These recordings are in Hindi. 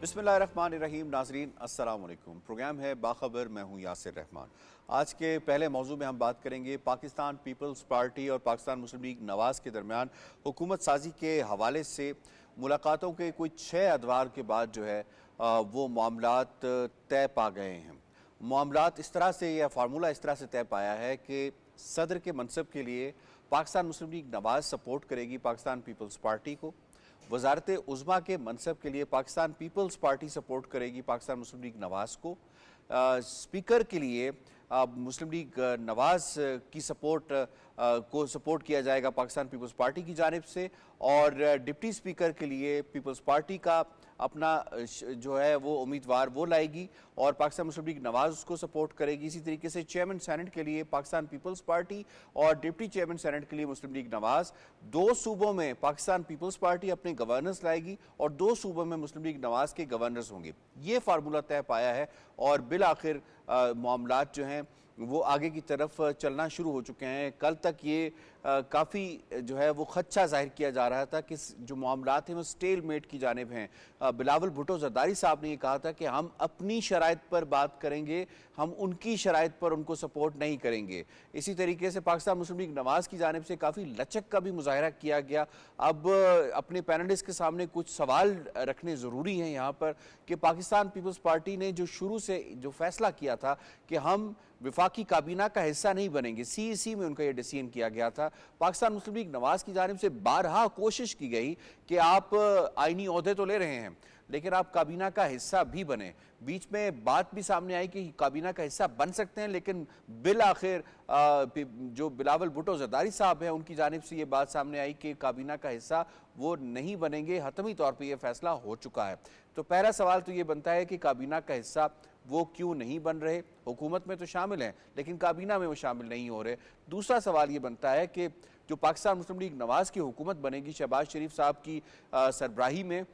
बिस्मिल्लाहिर्रहमानिर्रहीम। नाजरीन अस्सलाम वालेकुम। प्रोग्राम है बाखबर, मैं हूँ यासिर रहमान। आज के पहले मौजू में हम बात करेंगे पाकिस्तान पीपल्स पार्टी और पाकिस्तान मुस्लिम लीग नवाज के दरमियान हुकूमत साजी के हवाले से मुलाकातों के कोई 6 अदवार के बाद जो है वो मामलात तय पा गए हैं। मामलात इस तरह से या फार्मूला इस तरह से तय पाया है कि सदर के मनसब के लिए पाकिस्तान मुस्लिम लीग नवाज सपोर्ट करेगी पाकिस्तान पीपल्स पार्टी को। वजारत उज़्मा के मनसब के लिए पाकिस्तान पीपल्स पार्टी सपोर्ट करेगी पाकिस्तान मुस्लिम लीग नवाज को। स्पीकर के लिए मुस्लिम लीग नवाज की सपोर्ट किया जाएगा पाकिस्तान पीपल्स पार्टी की जानिब से, और डिप्टी स्पीकर के लिए पीपल्स पार्टी का अपना जो है वो उम्मीदवार वो लाएगी और पाकिस्तान मुस्लिम लीग नवाज उसको सपोर्ट करेगी। इसी तरीके से चेयरमैन सेनेट के लिए पाकिस्तान पीपल्स पार्टी और डिप्टी चेयरमैन सेनेट के लिए मुस्लिम लीग नवाज। 2 सूबों में पाकिस्तान पीपल्स पार्टी अपने गवर्नर्स लाएगी और 2 सूबों में मुस्लिम लीग नवाज के गवर्नर्स होंगे। ये फार्मूला तय पाया है और बिल आखिर मामलात जो हैं वो आगे की तरफ चलना शुरू हो चुके हैं। कल तक ये काफ़ी जो है वो खदशा जाहिर किया जा रहा था कि जो मामलात हैं वो स्टेल मेट की जानिब हैं। बिलावल भुट्टो जरदारी साहब ने ये कहा था कि हम अपनी शराइत पर बात करेंगे, हम उनकी शराइत पर उनको सपोर्ट नहीं करेंगे। इसी तरीके से पाकिस्तान मुस्लिम लीग नवाज की जानिब से काफ़ी लचक का भी मुजाहरा किया गया। अब अपने पैनलिस्ट के सामने कुछ सवाल रखने ज़रूरी हैं यहाँ पर कि पाकिस्तान पीपल्स पार्टी ने जो शुरू से जो फैसला किया था कि हम विफाकी काबीना का हिस्सा नहीं बनेंगे, CEC में उनका यह डिसीजन किया गया था। पाकिस्तान मुस्लिम लीग नवाज की जानिब से बारहा कोशिश की गई कि आप आईनी ओहदे तो ले रहे हैं लेकिन आप काबीना का हिस्सा भी बने। बीच में बात भी सामने आई कि काबीना का हिस्सा बन सकते हैं, लेकिन बिल आखिर जो बिलावल भुट्टो जरदारी साहब हैं उनकी जानिब से ये बात सामने आई कि काबीना का हिस्सा वो नहीं बनेंगे। हतमी तौर पर यह फैसला हो चुका है। तो पहला सवाल तो ये बनता है कि काबीना का हिस्सा वो क्यों नहीं बन रहे? हुकूमत में तो शामिल हैं लेकिन काबीना में वो शामिल नहीं हो रहे। दूसरा सवाल ये बनता है कि जो पाकिस्तान मुस्लिम लीग नवाज की हुकूमत बनेगी शहबाज शरीफ साहब की सरबराही में,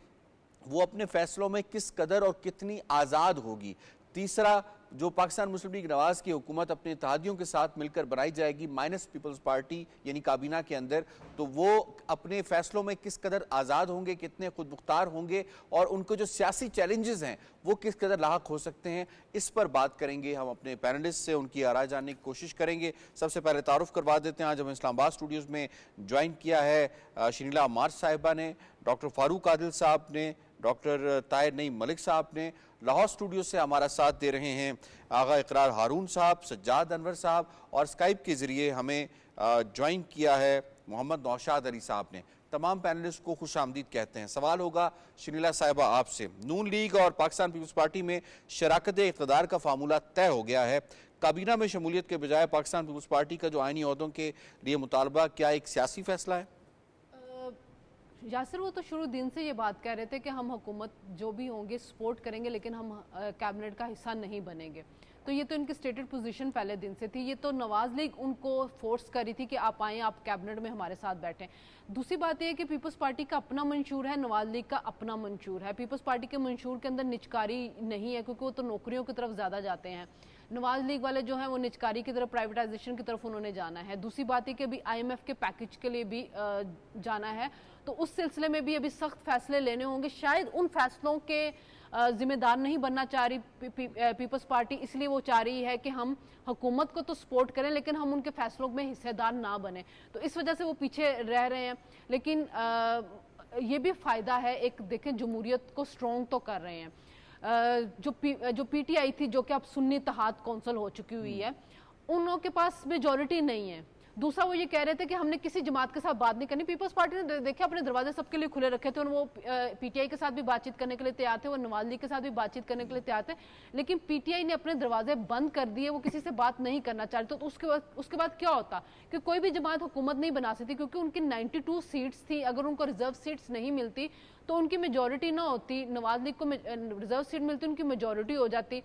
वो अपने फैसलों में किस कदर और कितनी आज़ाद होगी। तीसरा, जो पाकिस्तान मुस्लिम लीग नवाज की हुकूमत अपने इत्तेहादियों के साथ मिलकर बनाई जाएगी माइनस पीपल्स पार्टी यानी काबीना के अंदर, तो वो अपने फैसलों में किस कदर आज़ाद होंगे, कितने खुद मुख्तार होंगे और उनको जो सियासी चैलेंजेस हैं वो किस कदर लाहक हो सकते हैं। इस पर बात करेंगे हम अपने पैनलिस्ट से, उनकी आरा जानने की कोशिश करेंगे। सबसे पहले तारुफ करवा देते हैं। आज हम इस्लामाबाद स्टूडियोज़ में ज्वाइन किया है शनीला अम्मार साहिबा ने, डॉक्टर फारूक आदिल साहब ने, डॉक्टर ताहिर नईम मलिक साहब ने। लाहौर स्टूडियो से हमारा साथ दे रहे हैं आगा इकरार हारून साहब, सज्जाद अनवर साहब, और स्काइप के ज़रिए हमें ज्वाइन किया है मोहम्मद नौशाद अली साहब ने। तमाम पैनलिस्ट को खुश आमदीद कहते हैं। सवाल होगा शनीला साहिबा आपसे। नून लीग और पाकिस्तान पीपल्स पार्टी में शराकत इक़्तिदार का फार्मूला तय हो गया है। काबीना में शमूलियत के बजाय पाकिस्तान पीपल्स पार्टी का जो आईनी ओहदों के लिए मुतालबा, क्या एक सियासी फैसला है? यासिर, वो तो शुरू दिन से ये बात कह रहे थे कि हम हुकूमत जो भी होंगे सपोर्ट करेंगे लेकिन हम कैबिनेट का हिस्सा नहीं बनेंगे। तो ये तो इनकी स्टेटेड पोजीशन पहले दिन से थी। ये तो नवाज लीग उनको फोर्स करी थी कि आप आएँ, आप कैबिनेट में हमारे साथ बैठें। दूसरी बात यह है कि पीपल्स पार्टी का अपना मंशूर है, नवाज लीग का अपना मंशूर है। पीपल्स पार्टी के मंशूर के अंदर निचकारी नहीं है क्योंकि वो तो नौकरियों की तरफ ज़्यादा जाते हैं। नवाज लीग वाले जो हैं वो निचकारी की तरफ, प्राइवेटाइजेशन की तरफ उन्होंने जाना है। दूसरी बात है कि अभी IMF के पैकेज के लिए भी जाना है, तो उस सिलसिले में भी अभी सख्त फैसले लेने होंगे। शायद उन फैसलों के जिम्मेदार नहीं बनना चाह रही पीपल्स पार्टी, इसलिए वो चाह रही है कि हम हुकूमत को तो सपोर्ट करें लेकिन हम उनके फैसलों में हिस्सेदार ना बने, तो इस वजह से वो पीछे रह रहे हैं। लेकिन ये भी फ़ायदा है, एक देखें जमहूरियत को स्ट्रॉन्ग तो कर रहे हैं। जो PTI थी, जो कि अब सुन्नी इत्तेहाद कौंसिल हो चुकी हुई है, उन लोगों के पास मेजॉरिटी नहीं है। दूसरा, वो ये कह रहे थे कि हमने किसी जमात के साथ बात नहीं करनी। पीपल्स पार्टी ने देखे अपने दरवाजे सबके लिए खुले रखे थे और वो PTI के साथ भी बातचीत करने के लिए तैयार थे, वो नवाज लीग के साथ भी बातचीत करने के लिए तैयार थे, लेकिन PTI ने अपने दरवाजे बंद कर दिए। वो किसी से बात नहीं करना चाह रहे। तो उसके बाद क्या होता कि कोई भी जमात हुकूमत नहीं बना सकती क्योंकि उनकी 92 सीट्स थी। अगर उनको रिजर्व सीट्स नहीं मिलती तो उनकी मेजॉरिटी ना होती, नवाज लीग को रिजर्व सीट मिलती, उनकी मेजॉरिटी हो जाती,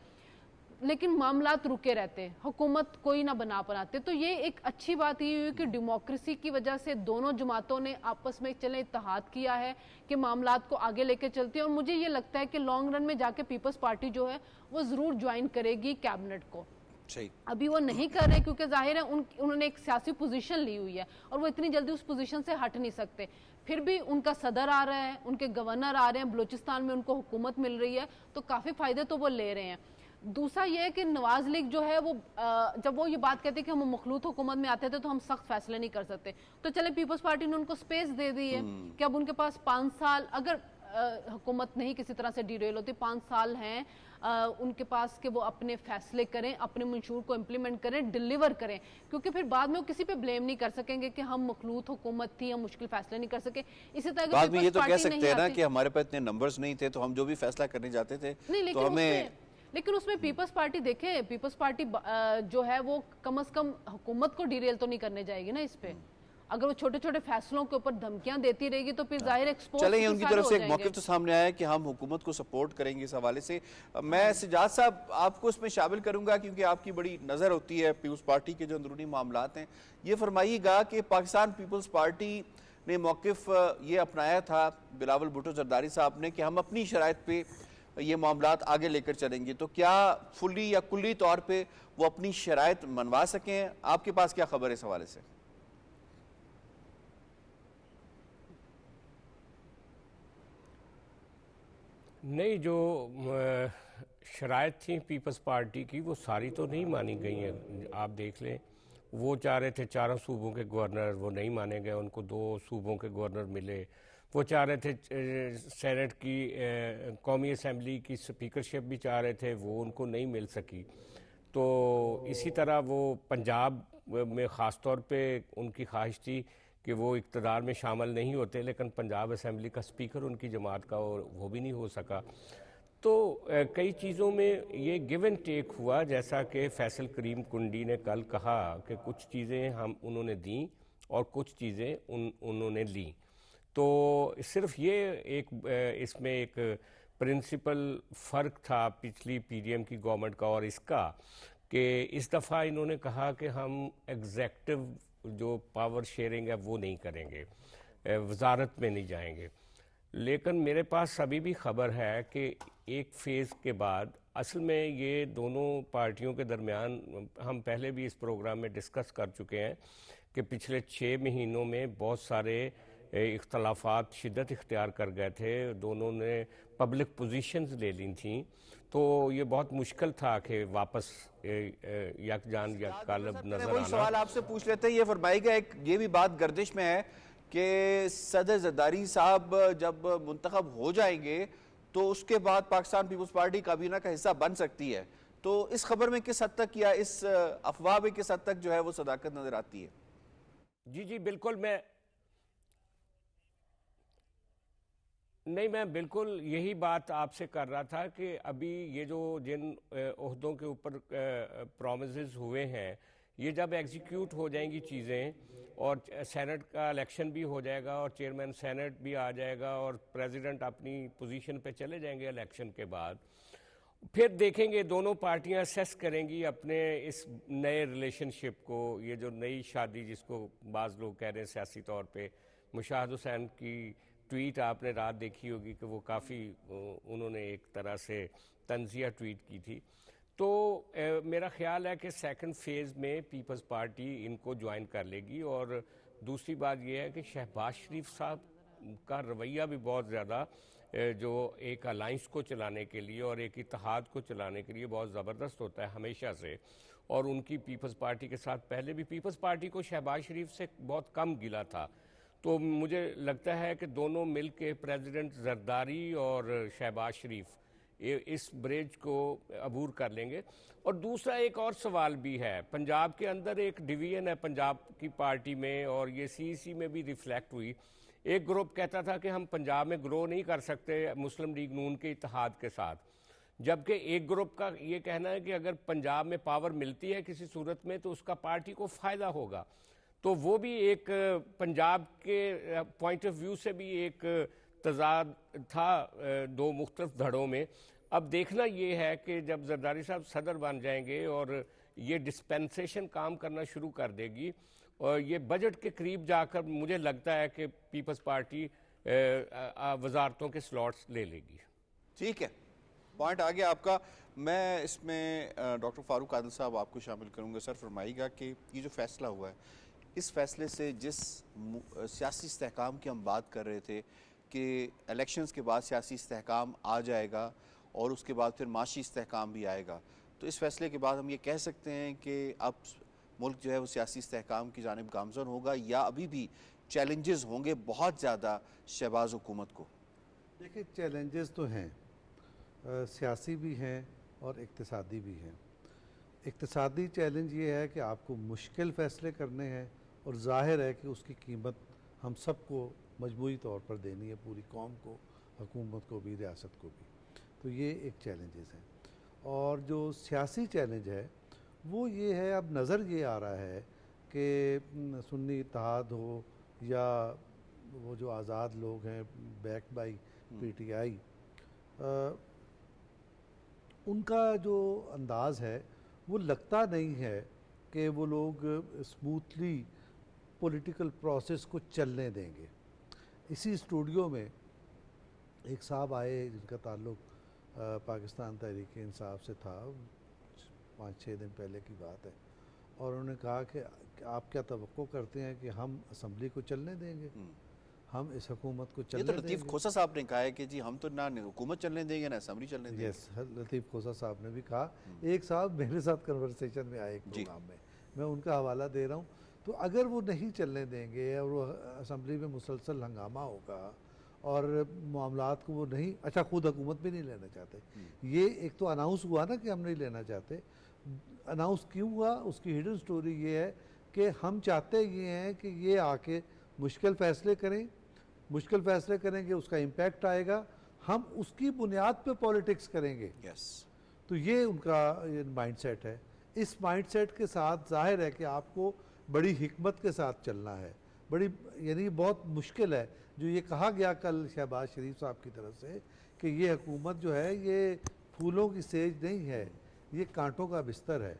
लेकिन मामलात रुके रहते, हुकूमत कोई ना बना पाते। तो ये एक अच्छी बात ये हुई कि डेमोक्रेसी की वजह से दोनों जमातों ने आपस में चले इत्तेहाद किया है कि मामलात को आगे लेके चलती है। और मुझे ये लगता है कि लॉन्ग रन में जाके पीपल्स पार्टी जो है वो ज़रूर ज्वाइन करेगी कैबिनेट को। सही। अभी वो नहीं कर रहे क्योंकि जाहिर है उन्होंने एक सियासी पोजीशन ली हुई है और वो इतनी जल्दी उस पोजीशन से हट नहीं सकते। फिर भी उनका सदर आ रहा है, उनके गवर्नर आ रहे हैं, बलूचिस्तान में उनको हुकूमत मिल रही है, तो काफ़ी फ़ायदे तो वो ले रहे हैं। दूसरा ये है कि नवाज लीग जो है वो जब वो ये बात कहते हैं कि हम मखलूत हुकूमत में आते थे तो हम सख्त फैसले नहीं कर सकते, तो चले पीपल्स पार्टी ने उनको स्पेस दे दी है कि अब उनके पास 5 साल, अगर हुकूमत नहीं किसी तरह से डिरेल होती, 5 साल हैं उनके पास कि वो अपने फैसले करें, अपने मंशूर को इम्प्लीमेंट करें, डिलीवर करें, क्योंकि फिर बाद में वो किसी पे ब्लेम नहीं कर सकेंगे कि हम मखलूत हुकूमत थी, हम मुश्किल फैसले नहीं कर सके। इसी तरह बाद में ये तो कह सकते हैं ना कि हमारे पास इतने नंबर्स नहीं थे तो हम जो भी फैसला करने जाते थे नहीं, तो हमें, लेकिन उसमें पीपल्स पार्टी देखे, पीपल्स पार्टी जो है वो कम से कम हुकूमत को डिरेल तो नहीं करने जाएगी ना इस पे। अगर वो छोटे छोटे फैसलों के ऊपर धमकियां देती रहेगी तो फिर जाहिर एक्सपोज चले उनकी तरफ से एक मौक़िफ़ तो सामने आया कि हम हुकूमत को सपोर्ट करेंगे। इस हवाले से मैं सिजाद साहब आपको इसमें शामिल करूंगा क्योंकि आपकी बड़ी नज़र होती है पीपल्स पार्टी के जो अंदरूनी मामलात हैं। ये फरमाइएगा कि पाकिस्तान पीपल्स पार्टी ने मौक़िफ़ ये अपनाया था बिलावल भुट्टो जरदारी साहब ने कि हम अपनी शराइत पे ये मामलात आगे लेकर चलेंगे, तो क्या फुल्ली या कुल्ली तौर पर वो अपनी शराइत मनवा सकें? आपके पास क्या खबर है इस हवाले से? नहीं, जो शराइत थी पीपल्स पार्टी की वो सारी तो नहीं मानी गई हैं। आप देख लें, वो चाह रहे थे 4 सूबों के गवर्नर, वो नहीं माने गए, उनको 2 सूबों के गवर्नर मिले। वो चाह रहे थे सेनेट की कौमी असम्बली की स्पीकरशिप भी चाह रहे थे, वो उनको नहीं मिल सकी। तो इसी तरह वो पंजाब में ख़ास तौर पे उनकी ख्वाहिश थी कि वो इक़्तिदार में शामिल नहीं होते, लेकिन पंजाब असम्बली का स्पीकर उनकी जमात का और वो भी नहीं हो सका। तो कई चीज़ों में ये गिव एंड टेक हुआ, जैसा कि फैसल करीम कुंडी ने कल कहा कि कुछ चीज़ें उन्होंने दी और कुछ चीज़ें उन्होंने ली। तो सिर्फ ये इसमें एक प्रिंसिपल फ़र्क था पिछली पीडीएम की गवर्नमेंट का और इसका, कि इस दफ़ा इन्होंने कहा कि हम एग्जेक्टिव जो पावर शेयरिंग है वो नहीं करेंगे, वजारत में नहीं जाएंगे। लेकिन मेरे पास अभी भी खबर है कि एक फ़ेज़ के बाद असल में ये दोनों पार्टियों के दरमियान, हम पहले भी इस प्रोग्राम में डिस्कस कर चुके हैं कि पिछले 6 महीनों में बहुत सारे इख्तलाफात शिद्दत इख्तियार कर गए थे, दोनों ने पब्लिक पोजीशंस ले ली थी, तो ये बहुत मुश्किल था कि वापस यकजान या कालब नजर आना। सवाल आपसे पूछ लेते हैं, ये फरमाइएगा, एक ये भी बात गर्दिश में है कि सदर जरदारी साहब जब मुंतखब हो जाएंगे तो उसके बाद पाकिस्तान पीपल्स पार्टी काबीना का हिस्सा बन सकती है, तो इस खबर में किस हद तक या इस अफवाह में किस हद तक जो है वो सदाकत नजर आती है? जी बिल्कुल, मैं बिल्कुल यही बात आपसे कर रहा था कि अभी ये जो जिन ओहदों के ऊपर प्रॉमिसेस हुए हैं, ये जब एग्जीक्यूट हो जाएंगी चीज़ें और सेनेट का इलेक्शन भी हो जाएगा और चेयरमैन सेनेट भी आ जाएगा और प्रेसिडेंट अपनी पोजीशन पे चले जाएंगे इलेक्शन के बाद, फिर देखेंगे दोनों पार्टियां असेस करेंगी अपने इस नए रिलेशनशिप को। ये जो नई शादी जिसको बाज़ लोग कह रहे हैं सियासी तौर पे, मुशाहिद हुसैन की ट्वीट आपने रात देखी होगी कि वो काफ़ी उन्होंने एक तरह से तंजिया ट्वीट की थी। तो मेरा ख्याल है कि सेकंड फेज़ में पीपल्स पार्टी इनको ज्वाइन कर लेगी। और दूसरी बात यह है कि शहबाज शरीफ साहब का रवैया भी बहुत ज़्यादा जो एक अलाइंस को चलाने के लिए और एक इत्तेहाद को चलाने के लिए बहुत ज़बरदस्त होता है हमेशा से। और उनकी पीपल्स पार्टी के साथ पहले भी पीपल्स पार्टी को शहबाज शरीफ से बहुत कम गिला था, तो मुझे लगता है कि दोनों मिल के प्रेसिडेंट जरदारी और शहबाज शरीफ इस ब्रिज को अबूर कर लेंगे। और दूसरा एक और सवाल भी है, पंजाब के अंदर एक डिवीजन है पंजाब की पार्टी में और ये सीईसी में भी रिफ्लेक्ट हुई। एक ग्रुप कहता था कि हम पंजाब में ग्रो नहीं कर सकते मुस्लिम लीग नून के इत्तेहाद के साथ, जबकि एक ग्रुप का ये कहना है कि अगर पंजाब में पावर मिलती है किसी सूरत में तो उसका पार्टी को फ़ायदा होगा। तो वो भी एक पंजाब के पॉइंट ऑफ व्यू से भी एक तजाद था दो मुख्तलिफ धड़ों में। अब देखना ये है कि जब जरदारी साहब सदर बन जाएंगे और ये डिस्पेंसेशन काम करना शुरू कर देगी और ये बजट के करीब जाकर मुझे लगता है कि पीपल्स पार्टी वजारतों के स्लॉट्स ले लेगी। ठीक है, पॉइंट आ गया आपका। मैं इसमें डॉक्टर फारूक आदिल साहब आपको शामिल करूंगा। सर फरमाइएगा कि ये जो फैसला हुआ है, इस फैसले से जिस सियासी इस्तेहकाम की हम बात कर रहे थे कि इलेक्शंस के बाद सियासी इस्तेहकाम आ जाएगा और उसके बाद फिर माशी इस्तेहकाम भी आएगा, तो इस फैसले के बाद हम ये कह सकते हैं कि अब मुल्क जो है वो सियासी इस्तेहकाम की जानिब गामज़न होगा या अभी भी चैलेंजेस होंगे बहुत ज़्यादा शहबाज हुकूमत को? देखिए, चैलेंजेस तो हैं, सियासी भी हैं और इक्तिसादी भी हैं। इक्तिसादी चैलेंज ये है कि आपको मुश्किल फ़ैसले करने हैं और ज़ाहिर है कि उसकी कीमत हम सबको मजबूरी तौर पर देनी है, पूरी कौम को, हुकूमत को भी, रियासत को भी। तो ये एक चैलेंजेस हैं। और जो सियासी चैलेंज है वो ये है, अब नज़र ये आ रहा है कि सुन्नी इत्तेहाद हो या वो जो आज़ाद लोग हैं बैक्ड बाई पीटीआई, उनका जो अंदाज़ है वो लगता नहीं है कि वो लोग स्मूथली पॉलिटिकल प्रोसेस को चलने देंगे। इसी स्टूडियो में एक साहब आए जिनका ताल्लुक़ पाकिस्तान तहरीक इंसाफ से था, 5-6 दिन पहले की बात है, और उन्होंने कहा कि आप क्या तवक्को करते हैं कि हम असम्बली को चलने देंगे, हम इस हुकूमत को चलने देंगे? लतीफ़ खोसा साहब ने कहा है कि जी हम तो ना हुकूमत चलने देंगे ना असम्बली चलने देंगे। यस, लतीफ़ खोसा साहब ने भी कहा। एक साहब मेरे साथ कन्वर्सेशन में आए एक प्रोग्राम में, मैं उनका हवाला दे रहा हूँ। तो अगर वो नहीं चलने देंगे और वो असम्बली में मुसलसल हंगामा होगा और मामलात को वो नहीं, अच्छा खुद हुकूमत भी नहीं लेना चाहते, ये एक तो अनाउंस हुआ ना कि हम नहीं लेना चाहते। अनाउंस क्यों हुआ, उसकी हिडन स्टोरी ये है कि हम चाहते ये हैं कि ये आके मुश्किल फ़ैसले करें, मुश्किल फ़ैसले करेंगे, उसका इम्पैक्ट आएगा, हम उसकी बुनियाद पे पॉलिटिक्स करेंगे। तो ये उनका माइंडसेट है। इस माइंडसेट के साथ जाहिर है कि आपको बड़ी हिकमत के साथ चलना है, बड़ी, यानी बहुत मुश्किल है। जो ये कहा गया कल शहबाज शरीफ साहब की तरफ से कि ये हुकूमत जो है ये फूलों की सेज नहीं है, ये कांटों का बिस्तर है।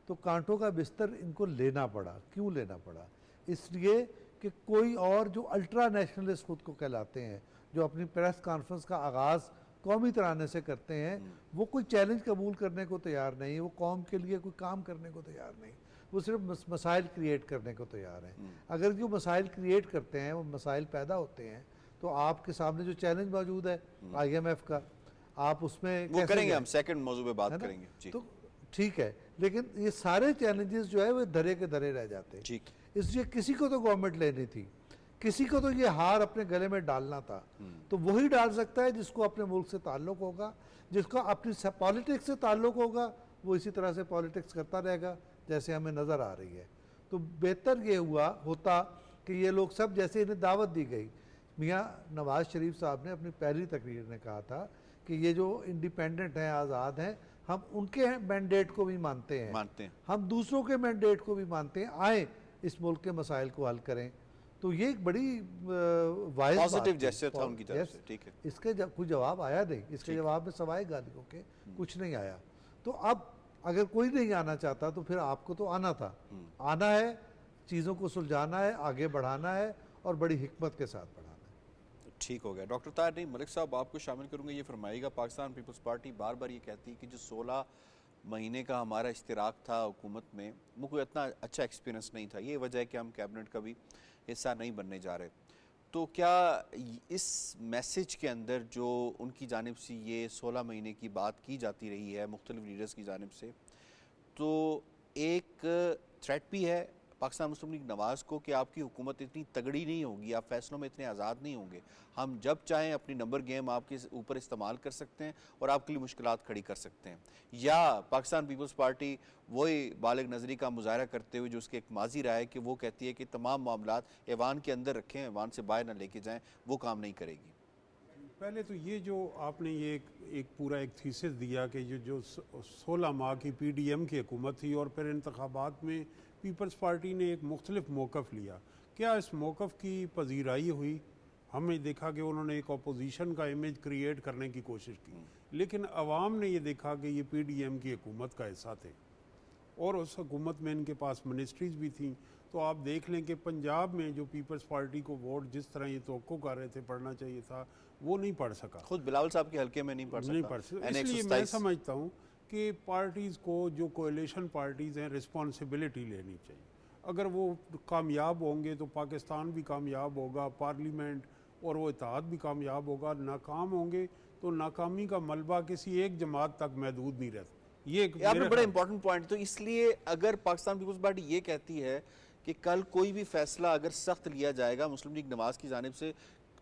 तो कांटों का बिस्तर इनको लेना पड़ा। क्यों लेना पड़ा? इसलिए कि कोई और जो अल्ट्रा नेशनलिस्ट खुद को कहलाते हैं, जो अपनी प्रेस कॉन्फ्रेंस का आगाज़ कौमी तराने से करते हैं, वो कोई चैलेंज कबूल करने को तैयार नहीं, वो कौम के लिए कोई काम करने को तैयार नहीं, वो सिर्फ मसाइल क्रिएट करने को तैयार हैं। अगर जो मसाइल क्रिएट करते हैं वो मसाइल पैदा होते हैं, तो आपके सामने जो चैलेंज मौजूद है IMF का, आप उसमें वो करेंगे, हम सेकंड मौजू पे बात करेंगे जी। तो ठीक है, लेकिन ये सारे चैलेंजेस जो है वो धरे के धरे रह जाते हैं। ठीक, इसलिए किसी को तो गवर्नमेंट लेनी थी, किसी को तो ये हार अपने गले में डालना था, तो वही डाल सकता है जिसको अपने मुल्क से ताल्लुक़ होगा, जिसको अपनी पॉलिटिक्स से ताल्लुक़ होगा, वो इसी तरह से पॉलिटिक्स करता रहेगा जैसे हमें नज़र आ रही है। तो बेहतर ये होता कि ये लोग सब, जैसे इन्हें दावत दी गई, मियाँ नवाज़ शरीफ साहब ने अपनी पहली तकरीर में कहा था कि ये जो इंडिपेंडेंट हैं, आज़ाद हैं, हम उनके मैंडेट को भी मानते हैं, हम दूसरों के मैंडेट को भी मानते हैं, आए इस मुल्क के मसाइल को हल करें। तो ये एक बड़ी वाइज पॉजिटिव जेस्चर था उनकी तरफ से। ठीक है, इसके कोई जवाब आया नहीं, इसके जवाब में सवाए गालियों के कुछ नहीं आया। तो अब अगर कोई नहीं आना चाहता तो फिर आपको तो आना था, आना है, चीज़ों को सुलझाना है, आगे बढ़ाना है और बड़ी हिकमत के साथ बढ़ाना है। ठीक हो गया। डॉक्टर ताहिर नईम मलिक साहब आपको शामिल करूंगा। ये फरमाइएगा, पाकिस्तान पीपल्स पार्टी बार बार ये कहती है कि जो 16 महीने का हमारा इश्तिराक था हुकूमत में, वो कोई इतना अच्छा एक्सपीरियंस नहीं था, ये वजह है कि हम कैबिनेट का भी हिस्सा नहीं बनने जा रहे। तो क्या इस मैसेज के अंदर जो उनकी जानिब से ये 16 महीने की बात की जाती रही है मुख्तलिफ लीडर्स की जानिब से, तो एक थ्रेट भी है पाकिस्तान मुस्लिम लीग नवाज़ को कि आपकी हुकूमत इतनी तगड़ी नहीं होगी, आप फैसलों में इतने आज़ाद नहीं होंगे, हम जब चाहें अपनी नंबर गेम आपके ऊपर इस्तेमाल कर सकते हैं और आपके लिए मुश्किलात खड़ी कर सकते हैं? या पाकिस्तान पीपल्स पार्टी वही बालिग नज़री का मुजाहरा करते हुए जो उसके एक माजी रहा है कि वो कहती है कि तमाम मामलात ऐवान के अंदर रखें, ऐवान से बाहर ना लेके जाएँ, वो काम नहीं करेगी? पहले तो ये जो आपने ये एक पूरा एक थीसिस दिया कि जो 16 माह की PDM की हुकूमत थी और फिर इंतखाबात में पीपल्स पार्टी ने एक मुख्तलिफ मौक़िफ़ लिया, क्या इस मौक़िफ़ की पजीराई हुई? हमने देखा कि उन्होंने एक अपोजिशन का इमेज क्रिएट करने की कोशिश की, लेकिन अवाम ने ये देखा कि ये PDM की हुकूमत का हिस्सा थे और उस हुकूमत में इनके पास मिनिस्ट्रीज़ भी थी। तो आप देख लें कि पंजाब में जो पीपल्स पार्टी को वोट जिस तरह ये तवक्को कर रहे थे पढ़ना चाहिए था, वो नहीं पढ़ सका। खुद बिलावल साहब के हल्के में नहीं पढ़ सका। इसलिए मैं समझता हूँ कि पार्टीज़ को, जो कोएलिशन पार्टीज़ हैं, रिस्पॉन्सिबिलिटी लेनी चाहिए। अगर वो कामयाब होंगे तो पाकिस्तान भी कामयाब होगा, पार्लियामेंट और वो इत्तेहाद भी कामयाब होगा। नाकाम होंगे तो नाकामी का मलबा किसी एक जमात तक महदूद नहीं रहता। ये एक आपने बड़ा इंपॉर्टेंट पॉइंट। तो इसलिए अगर पाकिस्तान पीपल्स पार्टी ये कहती है कि कल कोई भी फैसला अगर सख्त लिया जाएगा मुस्लिम लीग नवाज की जानिब से,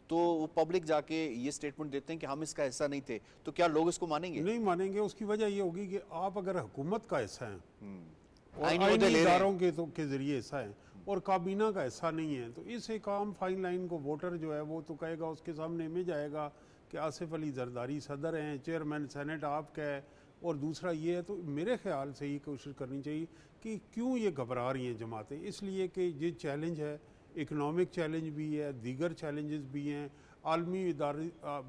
तो वो पब्लिक जाके ये स्टेटमेंट देते हैं कि हम इसका हिस्सा नहीं थे, तो क्या लोग इसको मानेंगे? नहीं मानेंगे। उसकी वजह ये होगी कि आप अगर हुकूमत का हिस्सा हैं और आईनी आईनी ओहदे ले रहे हैं। इदारों के जरिए हिस्सा है और काबीना का हिस्सा नहीं है, तो इस एक आम फाइन लाइन को वोटर जो है वो तो कहेगा, उसके सामने इमेज आएगा कि आसिफ अली जरदारी सदर हैं, चेयरमैन सेनेट आपका है, और दूसरा ये है। तो मेरे ख्याल से ये कोशिश करनी चाहिए कि क्यों ये घबरा रही हैं जमातें, इसलिए कि ये चैलेंज है, इकनॉमिक चैलेंज भी है, दीगर चैलेंजेस भी हैं, आलमी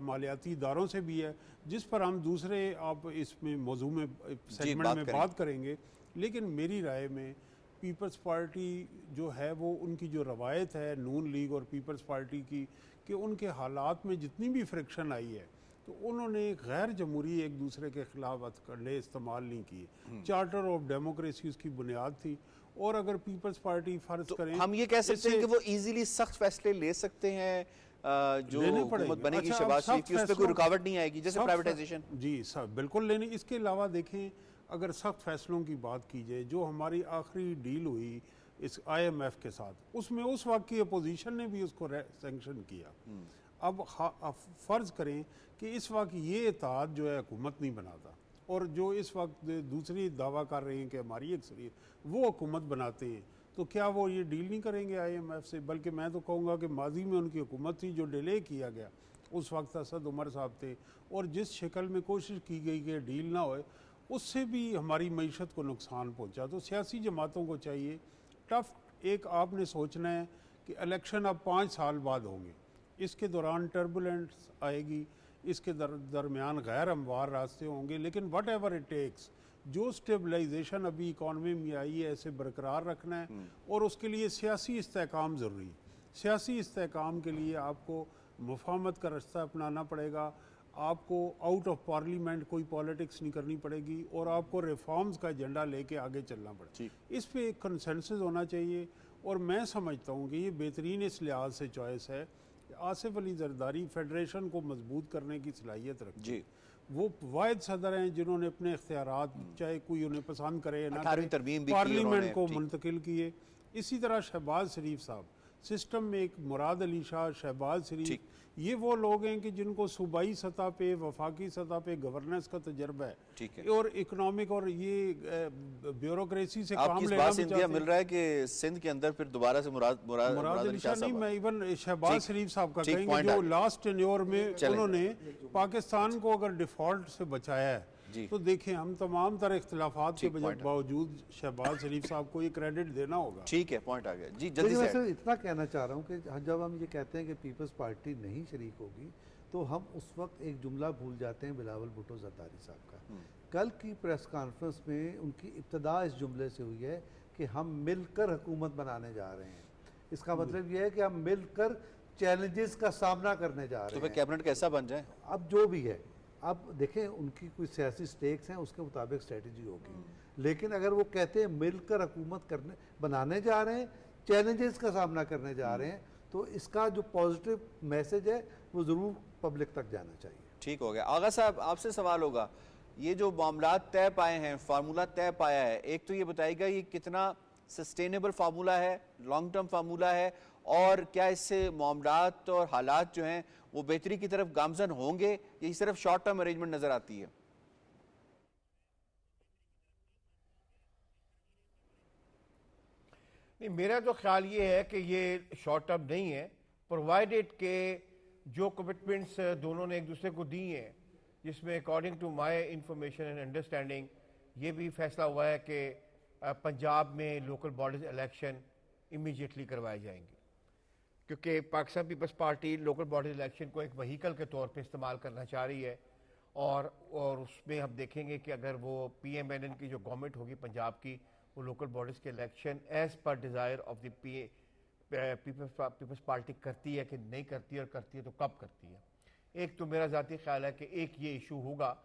मालियाती इदारों से भी है, जिस पर हम दूसरे आप इसमें मौजू में सेगमेंट में बात करेंगे। लेकिन मेरी राय में पीपल्स पार्टी जो है वो, उनकी जो रवायत है नून लीग और पीपल्स पार्टी की, कि उनके हालात में जितनी भी फ्रिक्शन आई है तो उन्होंने गैर जमहूरी एक दूसरे के खिलाफ हथकंडे इस्तेमाल नहीं किए। चार्टर ऑफ डेमोक्रेसी उसकी बुनियाद थी। और अगर पीपल्स पार्टी फर्ज तो करें, हम ये कह सकते हैं कि वो इजीली सख्त फैसले ले सकते हैं, जो हुकूमत बनेगी अच्छा, शहबाज शरीफ की, उस पर कोई रुकावट नहीं आएगी, जैसे प्राइवेटाइजेशन। जी सब बिल्कुल लेनी। इसके अलावा देखें, अगर सख्त फैसलों की बात की जाए, जो हमारी आखिरी डील हुई इस IMF के साथ, उसमें उस वक्त की अपोजिशन ने भी उसको सैंक्शन किया। अब फ़र्ज़ करें कि इस वक्त ये इत्तेहाद जो है हुकूमत नहीं बनाता, और जो इस वक्त दूसरी दावा कर रहे हैं कि हमारी अक्सरियत वो हुकूमत बनाते हैं, तो क्या वो ये डील नहीं करेंगे IMF से? बल्कि मैं तो कहूँगा कि माजी में उनकी हुकूमत थी, जो डिले किया गया, उस वक्त असद उमर साहब थे, और जिस शक्ल में कोशिश की गई कि डील ना होए, उससे भी हमारी मईशत को नुकसान पहुँचा। तो सियासी जमातों को चाहिए, टफ एक आपने सोचना है कि इलेक्शन अब 5 साल बाद होंगे, इसके दौरान टर्बुलेंस आएगी, इसके दरमियान गैर हमवार रास्ते होंगे, लेकिन वट एवर इट टेक्स, जो स्टेबलाइजेशन अभी इकॉनमी में आई है ऐसे बरकरार रखना है। और उसके लिए सियासी इस्तेहकाम ज़रूरी है। सियासी इस्तेहकाम के लिए आपको मुफाहमत का रास्ता अपनाना पड़ेगा, आपको आउट ऑफ पार्लियामेंट कोई पॉलिटिक्स नहीं करनी पड़ेगी, और आपको रिफॉर्म्स का एजेंडा लेके आगे चलना पड़ेगा। इस पे एक कंसेंसस होना चाहिए। और मैं समझता हूँ कि ये बेहतरीन इस लिहाज से चॉइस है कि आसिफ अली जरदारी फेडरेशन को मजबूत करने की सलाहियत रखते हैं। वो वाहिद सदर हैं जिन्होंने अपने इख्तियारात, चाहे कोई उन्हें पसंद करे ना करे, पार्लियामेंट को मुंतकिल किए। इसी तरह शहबाज शरीफ साहब, सिस्टम में एक मुराद अली शाह, शहबाज शरीफ, ये वो लोग हैं कि जिनको सूबाई सतह पे, वफाकी सतह पे गवर्नेंस का तजुर्बा है, और इकोनॉमिक और ये ब्यूरोक्रेसी से काम लेना भी चाहते हैं। मिल रहा है कि सिंध के अंदर फिर दोबारा से मुराद अली शाह नहीं, मैं इवन शहबाज शरीफ साहब का कहेंगे, जो लास्ट टेन्योर में उन्होंने पाकिस्तान को अगर डिफॉल्ट से बचाया है, तो देखें हम तमाम तरह इख्तिलाफात के बावजूद शहबाज शरीफ साहब को ये क्रेडिट देना होगा। ठीक है, पॉइंट आ गया जी। जल्दी से मैं इतना कहना चाह रहा हूँ कि जब हम ये कहते हैं कि पीपल्स पार्टी नहीं शरीक होगी, तो हम उस वक्त एक जुमला भूल जाते हैं बिलावल भुट्टो जरदारी साहब का। कल की प्रेस कॉन्फ्रेंस में उनकी इब्तदा इस जुमले से हुई है कि हम मिलकर हुकूमत बनाने जा रहे हैं। इसका मतलब यह है कि हम मिलकर चैलेंजेस का सामना करने जा रहे हैं। तो कैबिनेट कैसा बन जाए, अब जो भी है, अब देखें उनकी कोई सियासी स्टेक्स हैं, उसके मुताबिक स्ट्रेटजी होगी। लेकिन अगर वो कहते हैं मिलकर हुकूमत बनाने जा रहे हैं, चैलेंजेस का सामना करने जा रहे हैं, तो इसका जो पॉजिटिव मैसेज है वो ज़रूर पब्लिक तक जाना चाहिए। ठीक हो गया। आगा साहब, आपसे सवाल होगा, ये जो मामला तय पाए हैं, फार्मूला तय पाया है, एक तो ये बताइएगा ये कितना सस्टेनेबल फार्मूला है, लॉन्ग टर्म फार्मूला है, और क्या इससे मामलात और हालात जो हैं वो बेहतरी की तरफ गामजन होंगे, यही सिर्फ शॉर्ट टर्म अरेंजमेंट नजर आती है? नहीं, मेरा तो ख्याल ये है कि ये शॉर्ट टर्म नहीं है, प्रोवाइडेड के जो कमिटमेंट्स दोनों ने एक दूसरे को दी हैं, जिसमें according to my information and understanding ये भी फैसला हुआ है कि पंजाब में लोकल बॉडीज इलेक्शन इमीडिएटली करवाए जाएंगे, क्योंकि Pakistan Peoples Party local bodies election को एक व्हीकल के तौर पे इस्तेमाल करना चाह रही है। और उसमें हम देखेंगे कि अगर वो PMNN की जो गवर्नमेंट होगी पंजाब की, वो लोकल बॉडीज़ के election as per desire of the Peoples Party करती है कि नहीं करती है, और करती है तो कब करती है। एक तो मेरा ज़ाती ख्याल है कि एक ये इशू होगा।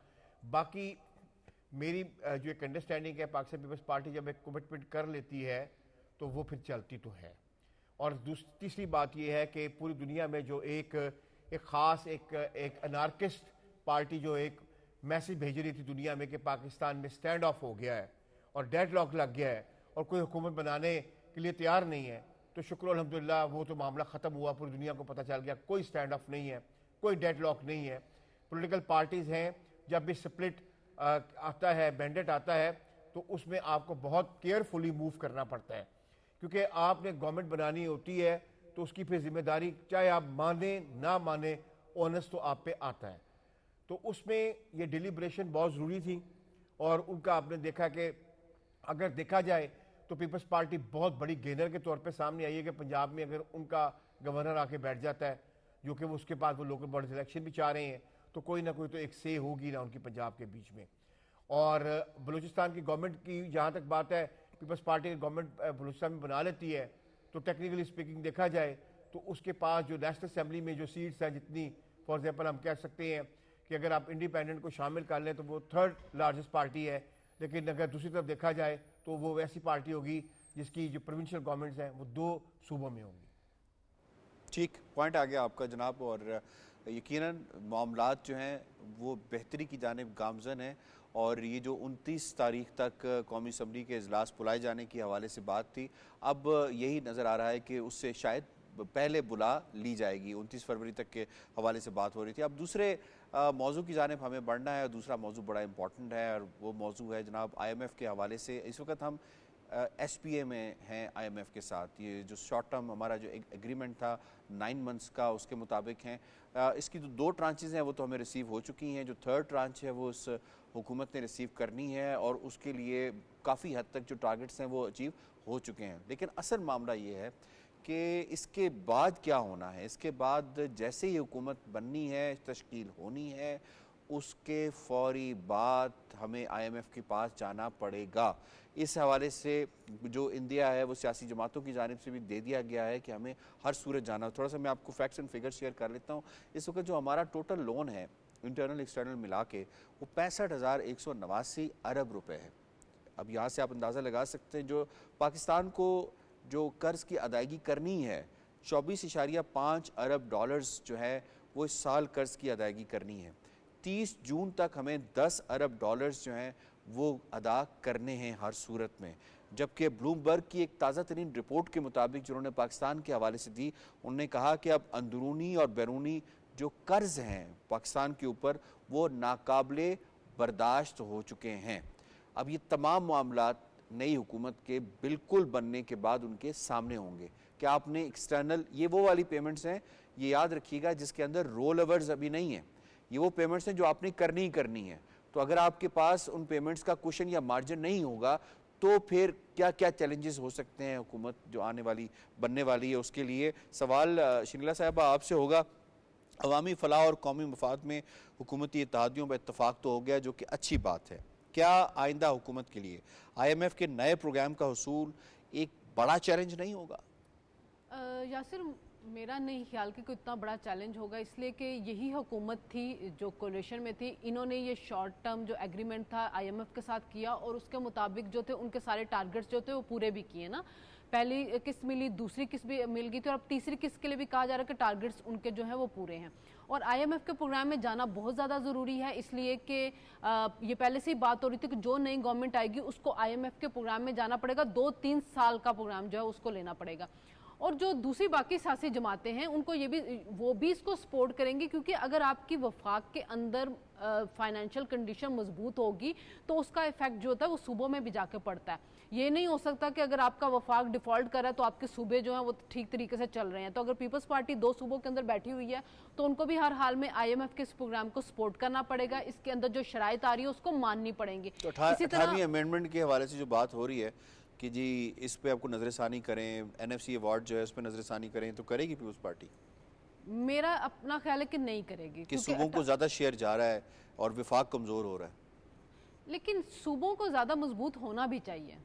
बाकी मेरी जो एक अंडरस्टैंडिंग है, पाकिस्तान पीपल्स पार्टी जब एक कमिटमेंट कर लेती है तो वो फिर चलती तो है। और तीसरी बात यह है कि पूरी दुनिया में जो एक ख़ास एक अनार्किस्ट पार्टी जो एक मैसेज भेज रही थी दुनिया में कि पाकिस्तान में स्टैंड ऑफ हो गया है और डेडलॉक लग गया है और कोई हुकूमत बनाने के लिए तैयार नहीं है, तो शुक्र अल्हम्दुलिल्लाह वो तो मामला ख़त्म हुआ, पूरी दुनिया को पता चल गया कोई स्टैंड ऑफ नहीं है, कोई डेडलॉक नहीं है। पॉलिटिकल पार्टीज़ हैं, जब भी स्प्लिट आता है, मैंडेट आता है, तो उसमें आपको बहुत केयरफुली मूव करना पड़ता है, क्योंकि आपने गवर्नमेंट बनानी होती है तो उसकी फिर जिम्मेदारी, चाहे आप माने ना माने, ओनस तो आप पे आता है। तो उसमें ये डिलिब्रेशन बहुत ज़रूरी थी और उनका आपने देखा कि अगर देखा जाए तो पीपल्स पार्टी बहुत बड़ी गेनर के तौर पे सामने आई है कि पंजाब में अगर उनका गवर्नर आके बैठ जाता है, जो कि वो उसके बाद वो लोकल बॉडी इलेक्शन भी चाह रहे हैं, तो कोई ना कोई तो एक से होगी ना उनकी पंजाब के बीच में। और बलूचिस्तान की गवर्नमेंट की जहाँ तक बात है, पीपल्स पार्टी की गवर्नमेंट बलूचिस्तान में बना लेती है तो टेक्निकली स्पीकिंग देखा जाए तो उसके पास जो नेशनल असेंबली में जो सीट्स हैं जितनी, फॉर एग्जाम्पल हम कह सकते हैं कि अगर आप इंडिपेंडेंट को शामिल कर लें तो वो थर्ड लार्जेस्ट पार्टी है, लेकिन अगर दूसरी तरफ देखा जाए तो वो वैसी पार्टी होगी जिसकी जो प्रोविंशियल गवर्नमेंट्स हैं वो 2 सूबों में होंगी। ठीक पॉइंट आ गया आपका जनाब, और यकीनन मामलात जो हैं वो बेहतरी की जानिब गामजन हैं। और ये जो 29 तारीख तक कौमी असम्बली के इजलास बुलाए जाने के हवाले से बात थी, अब यही नज़र आ रहा है कि उससे शायद पहले बुला ली जाएगी। 29 फरवरी तक के हवाले से बात हो रही थी। अब दूसरे मौजू की जानिब हमें बढ़ना है, और दूसरा मौजू बड़ा इंपॉर्टेंट है, और वो मौजू है जनाब IMF के हवाले से। इस वक्त हम SPA में हैं IMF के साथ। ये जो शॉर्ट टर्म हमारा जो एग्रीमेंट था 9 मंथ्स का, उसके मुताबिक हैं। इसकी जो 2 ट्रांचेज़ हैं वो तो हमें रिसीव हो चुकी हैं, जो थर्ड ट्रांच है वो उस हुकूमत ने रिसीव करनी है, और उसके लिए काफ़ी हद तक जो टारगेट्स हैं वो अचीव हो चुके हैं। लेकिन असल मामला ये है कि इसके बाद क्या होना है। इसके बाद जैसे ही हुकूमत बननी है, तश्कील होनी है, उसके फौरी बाद हमें IMF के पास जाना पड़ेगा। इस हवाले से जो इंदिया है वो सियासी जमातों की जानिब से भी दे दिया गया है कि हमें हर सूरत जाना। थोड़ा सा मैं आपको फैक्ट्स एंड फिगर्स शेयर कर लेता हूँ। इस वक्त जो हमारा टोटल लोन है इंटरनल एक्सटर्नल मिला के, वो 65,189 अरब रुपए है। अब यहाँ से आप अंदाज़ा लगा सकते हैं, जो पाकिस्तान को जो कर्ज़ की अदायगी करनी है 24.5 अरब डॉलर्स जो है वो इस साल कर्ज़ की अदायगी करनी है। 30 जून तक हमें 10 अरब डॉलर्स जो हैं वो अदा करने हैं हर सूरत में। जबकि ब्लूमबर्ग की एक ताज़ा तरीन रिपोर्ट के मुताबिक जिन्होंने पाकिस्तान के हवाले से दी, उन्होंने कहा कि अब अंदरूनी और बैरूनी जो कर्ज़ हैं पाकिस्तान के ऊपर वो नाकाबिले बर्दाश्त हो चुके हैं। अब ये तमाम मामलात नई हुकूमत के बिल्कुल बनने के बाद उनके सामने होंगे कि आपने एक्सटर्नल, ये वो वाली पेमेंट्स हैं, ये याद रखिएगा, जिसके अंदर रोल ओवर्स अभी नहीं है। ये वो पेमेंट्स हैं जो आपने करनी ही करनी है। तो अगर आपके पास उन पेमेंट्स का कुशन या मार्जिन नहीं होगा तो फिर क्या क्या चैलेंजेस हो सकते हैं हुकूमत जो आने वाली बनने वाली है उसके लिए। सवाल शर्मिला साहिबा आपसे होगा, अवामी फलाह और कौमी मफाद में हुकूमती इत्तेहादियों पर इत्तफाक तो हो गया, जो कि अच्छी बात है। क्या आइंदा हुकूमत के लिए IMF के नए प्रोग्राम का हुसूल एक बड़ा चैलेंज नहीं होगा? यासिर, मेरा नहीं ख्याल कि कोई इतना बड़ा चैलेंज होगा, इसलिए कि यही हुकूमत थी जो कोलिशन में थी। इन्होंने ये शॉर्ट टर्म जो एग्रीमेंट था IMF के साथ किया और उसके मुताबिक जो थे उनके सारे टारगेट्स जो थे वो पूरे भी किए ना। पहली किस्त मिली, दूसरी किस्त भी मिल गई थी, और अब तीसरी किस्त के लिए भी कहा जा रहा है कि टारगेट्स उनके जो हैं वो पूरे हैं। और IMF के प्रोग्राम में जाना बहुत ज़्यादा ज़रूरी है, इसलिए कि ये पहले से ही बात हो रही थी कि जो नई गवर्नमेंट आएगी उसको IMF के प्रोग्राम में जाना पड़ेगा। 2-3 साल का प्रोग्राम जो है उसको लेना पड़ेगा। और जो दूसरी बाकी सियासी जमातें हैं उनको ये भी, वो भी इसको सपोर्ट करेंगे, क्योंकि अगर आपकी वफाक के अंदर फाइनेंशियल कंडीशन मजबूत होगी तो उसका इफेक्ट जो होता है वो सूबों में भी जाके पड़ता है। ये नहीं हो सकता कि अगर आपका वफाक डिफॉल्ट कर रहा है तो आपके सूबे जो हैं वो ठीक तरीके से चल रहे हैं। तो अगर पीपल्स पार्टी 2 सूबों के अंदर बैठी हुई है तो उनको भी हर हाल में IMF के इस प्रोग्राम को सपोर्ट करना पड़ेगा। इसके अंदर जो शराइत आ रही है उसको माननी पड़ेंगी। तो 18वीं अमेंडमेंट के हवाले से जो बात हो रही है कि जी इस पे आपको नजरसानी करें, NFC अवार्ड जो है उस पर नजरसानी करें, तो करेगी पीपल्स पार्टी? मेरा अपना ख्याल है कि नहीं करेगी, कि सूबों को ज़्यादा शेयर जा रहा है और विफाक कमज़ोर हो रहा है। लेकिन सूबों को ज़्यादा मजबूत होना भी चाहिए।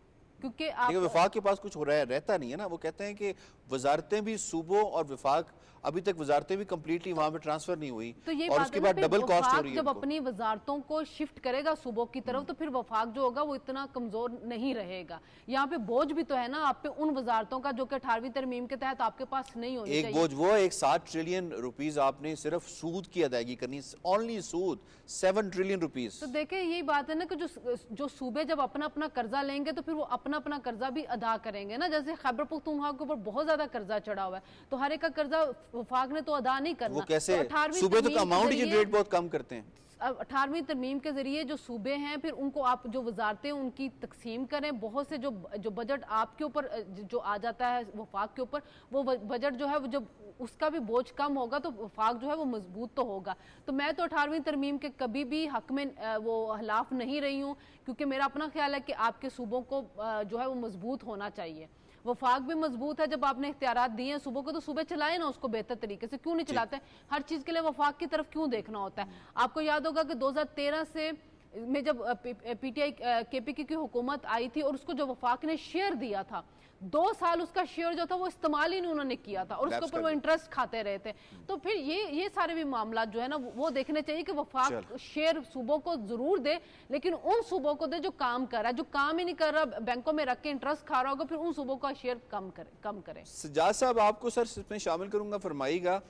क्योंकि लेकिन आप वफाक के पास कुछ हो रहा है, रहता नहीं है ना। वो कहते हैं कि वजारतें भी सूबों और वफाक, अभी तक वजारतें भी कंप्लीटली वहां पे ट्रांसफर नहीं हुई तो ये और बात उसके है ना, बाद फिर डबल कॉस्ट हो वफाक रही है जब उनको। अपनी वजारतों को शिफ्ट करेगा सूबों की तरफ तो फिर वफाक जो होगा वो इतना कमजोर नहीं रहेगा। यहाँ पे बोझ भी तो है ना आप पे उन वजारतों का जो कि 18वीं तरमीम के तहत आपके पास नहीं होनी एक चाहिए। बोझ वो है, 7 ट्रिलियन रुपीस आपने सिर्फ सूद की अदायगी करनी, ओनली सूद 7 ट्रिलियन रुपीस। तो देखें यही बात है ना कि जो सूबे जब अपना अपना कर्जा लेंगे तो फिर वो अपना अपना कर्जा भी अदा करेंगे ना। जैसे खैबर पख्तूनख्वा के ऊपर बहुत ज्यादा कर्जा चढ़ा हुआ है तो हर एक का कर्जा वफाक ने तो अदा नहीं करना। वो कैसे तो 18वीं सूबे तो तरमीम के अमाउंट जरिए- जनरेट बहुत कम करते हैं। अब 18वीं तरमीम के जरिए जो सूबे हैं फिर उनको आप जो वजारतें उनकी तकसीम करें। बहुत से जो बजट आपके ऊपर जो आ जाता है वफाक के ऊपर, वो बजट जो है वो जब उसका भी बोझ कम होगा तो वफाक जो है वो मजबूत तो होगा। तो मैं तो 18वीं तरमीम के कभी भी हक में वो खिलाफ नहीं रही हूँ, क्योंकि मेरा अपना ख्याल है कि आपके सूबों को जो है वो मजबूत होना चाहिए। वफाक भी मजबूत है, जब आपने इख्तियारात दिए हैं सूबों को तो सूबे चलाए ना उसको बेहतर तरीके से, क्यों नहीं चलाते? हर चीज के लिए वफाक की तरफ क्यों देखना होता है? आपको याद होगा कि 2013 से में जब पीटीआई केपीके की हुकूमत आई थी और उसको जो वफाक ने शेयर दिया था 2 साल उसका शेयर जो था वो इस्तेमाल ही नहीं उन्होंने किया था और उसके ऊपर वो इंटरेस्ट खाते रहे थे। तो फिर ये सारे भी मामला जो है ना वो देखने चाहिए कि वफाक शेयर सूबों को जरूर दे, लेकिन उन सूबों को दे जो काम कर रहा है। जो काम ही नहीं कर रहा, बैंकों में रख के इंटरेस्ट खा रहा होगा, फिर उन सूबों का शेयर कम करे। सज्जाद साहब आपको सर इसमें शामिल करूंगा, फरमाइएगा।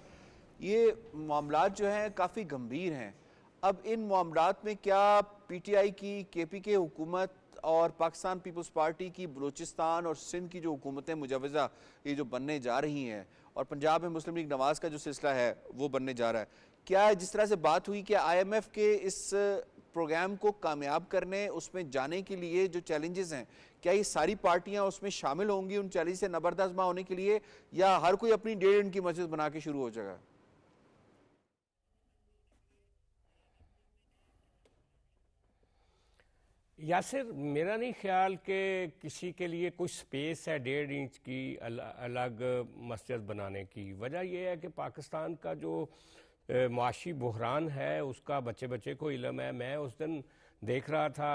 ये मामलात जो हैं काफ़ी गंभीर हैं। अब इन मामलात में क्या पीटीआई की केपीके हुकूमत और पाकिस्तान पीपल्स पार्टी की बलूचिस्तान और सिंध की जो हुकूमतें मुजवज़ा ये जो बनने जा रही हैं और पंजाब में मुस्लिम लीग नवाज़ का जो सिलसिला है वो बनने जा रहा है, क्या जिस तरह से बात हुई कि IMF के इस प्रोग्राम को कामयाब करने, उसमें जाने के लिए जो चैलेंजेस हैं, क्या ये सारी पार्टियां उसमें शामिल होंगी उन चैलेंज से नबरदाज़मा होने के लिए, या हर कोई अपनी 1.5 की मस्जिद बना के शुरू हो जाएगा? यासिर, मेरा नहीं ख्याल कि किसी के लिए कुछ स्पेस है 1.5 इंच की अलग मस्जिद बनाने की। वजह यह है कि पाकिस्तान का जो मुआशी बहरान है उसका बच्चे बच्चे को इल्म है। मैं उस दिन देख रहा था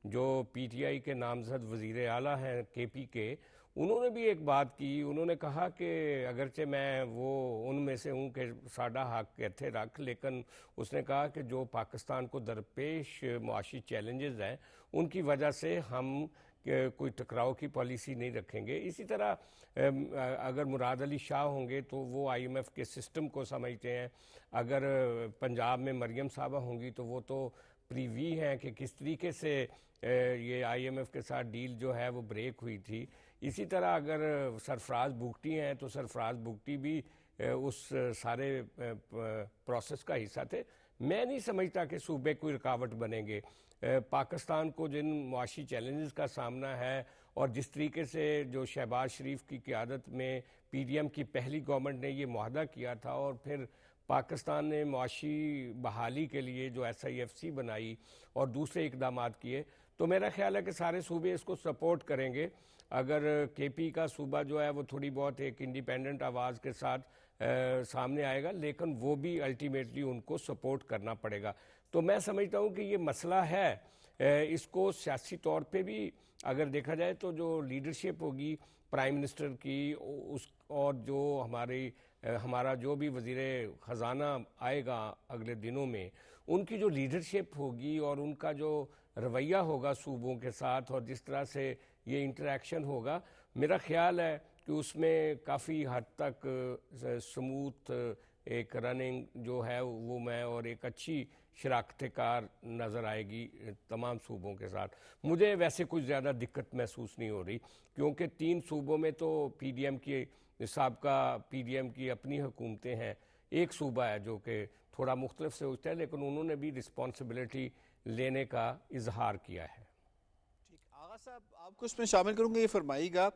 जो पीटीआई के नामजद वज़ीर आला हैं केपी के, उन्होंने भी एक बात की। उन्होंने कहा कि अगरचे मैं वो उनमें से हूँ कि साडा हक कहते रख, लेकिन उसने कहा कि जो पाकिस्तान को दरपेश मुआशी चैलेंजेस हैं उनकी वजह से हम कोई टकराव की पॉलिसी नहीं रखेंगे। इसी तरह अगर मुराद अली शाह होंगे तो वो IMF के सिस्टम को समझते हैं। अगर पंजाब में मरियम साहबा होंगी तो वो तो प्रीवी हैं कि किस तरीके से ये IMF के साथ डील जो है वो ब्रेक हुई थी। इसी तरह अगर सरफराज बुगटी हैं तो सरफराज बुगटी भी उस सारे प्रोसेस का हिस्सा थे। मैं नहीं समझता कि सूबे कोई रुकावट बनेंगे। पाकिस्तान को जिन मुआशी चैलेंजेस का सामना है और जिस तरीके से जो शहबाज शरीफ की क़ियादत में PDM की पहली गवर्नमेंट ने ये मुआहदा किया था और फिर पाकिस्तान ने मुआशी बहाली के लिए जो SIFC बनाई और दूसरे इकदाम किए, तो मेरा ख्याल है कि सारे सूबे इसको सपोर्ट करेंगे। अगर KP का सूबा जो है वो थोड़ी बहुत एक इंडिपेंडेंट आवाज़ के साथ सामने आएगा, लेकिन वो भी अल्टीमेटली उनको सपोर्ट करना पड़ेगा। तो मैं समझता हूँ कि ये मसला है। इसको सियासी तौर पे भी अगर देखा जाए तो जो लीडरशिप होगी प्राइम मिनिस्टर की उस और जो हमारा जो भी वज़ीर ख़जाना आएगा अगले दिनों में, उनकी जो लीडरशिप होगी और उनका जो रवैया होगा सूबों के साथ और जिस तरह से ये इंटरेक्शन होगा, मेरा ख्याल है कि उसमें काफ़ी हद तक स्मूथ एक रनिंग जो है वो मैं और एक अच्छी शराकत कार नज़र आएगी तमाम सूबों के साथ। मुझे वैसे कुछ ज़्यादा दिक्कत महसूस नहीं हो रही, क्योंकि 3 सूबों में तो PDM की साबका PDM की अपनी हुकूमतें हैं। एक सूबा है जो कि थोड़ा मुख्तलिफ से सोचता है, लेकिन उन्होंने भी रिस्पॉन्सिबिलिटी लेने का इजहार किया है। ठीक, आगा साहब आपको इसमें शामिल करूँगा। ये फरमाइएगा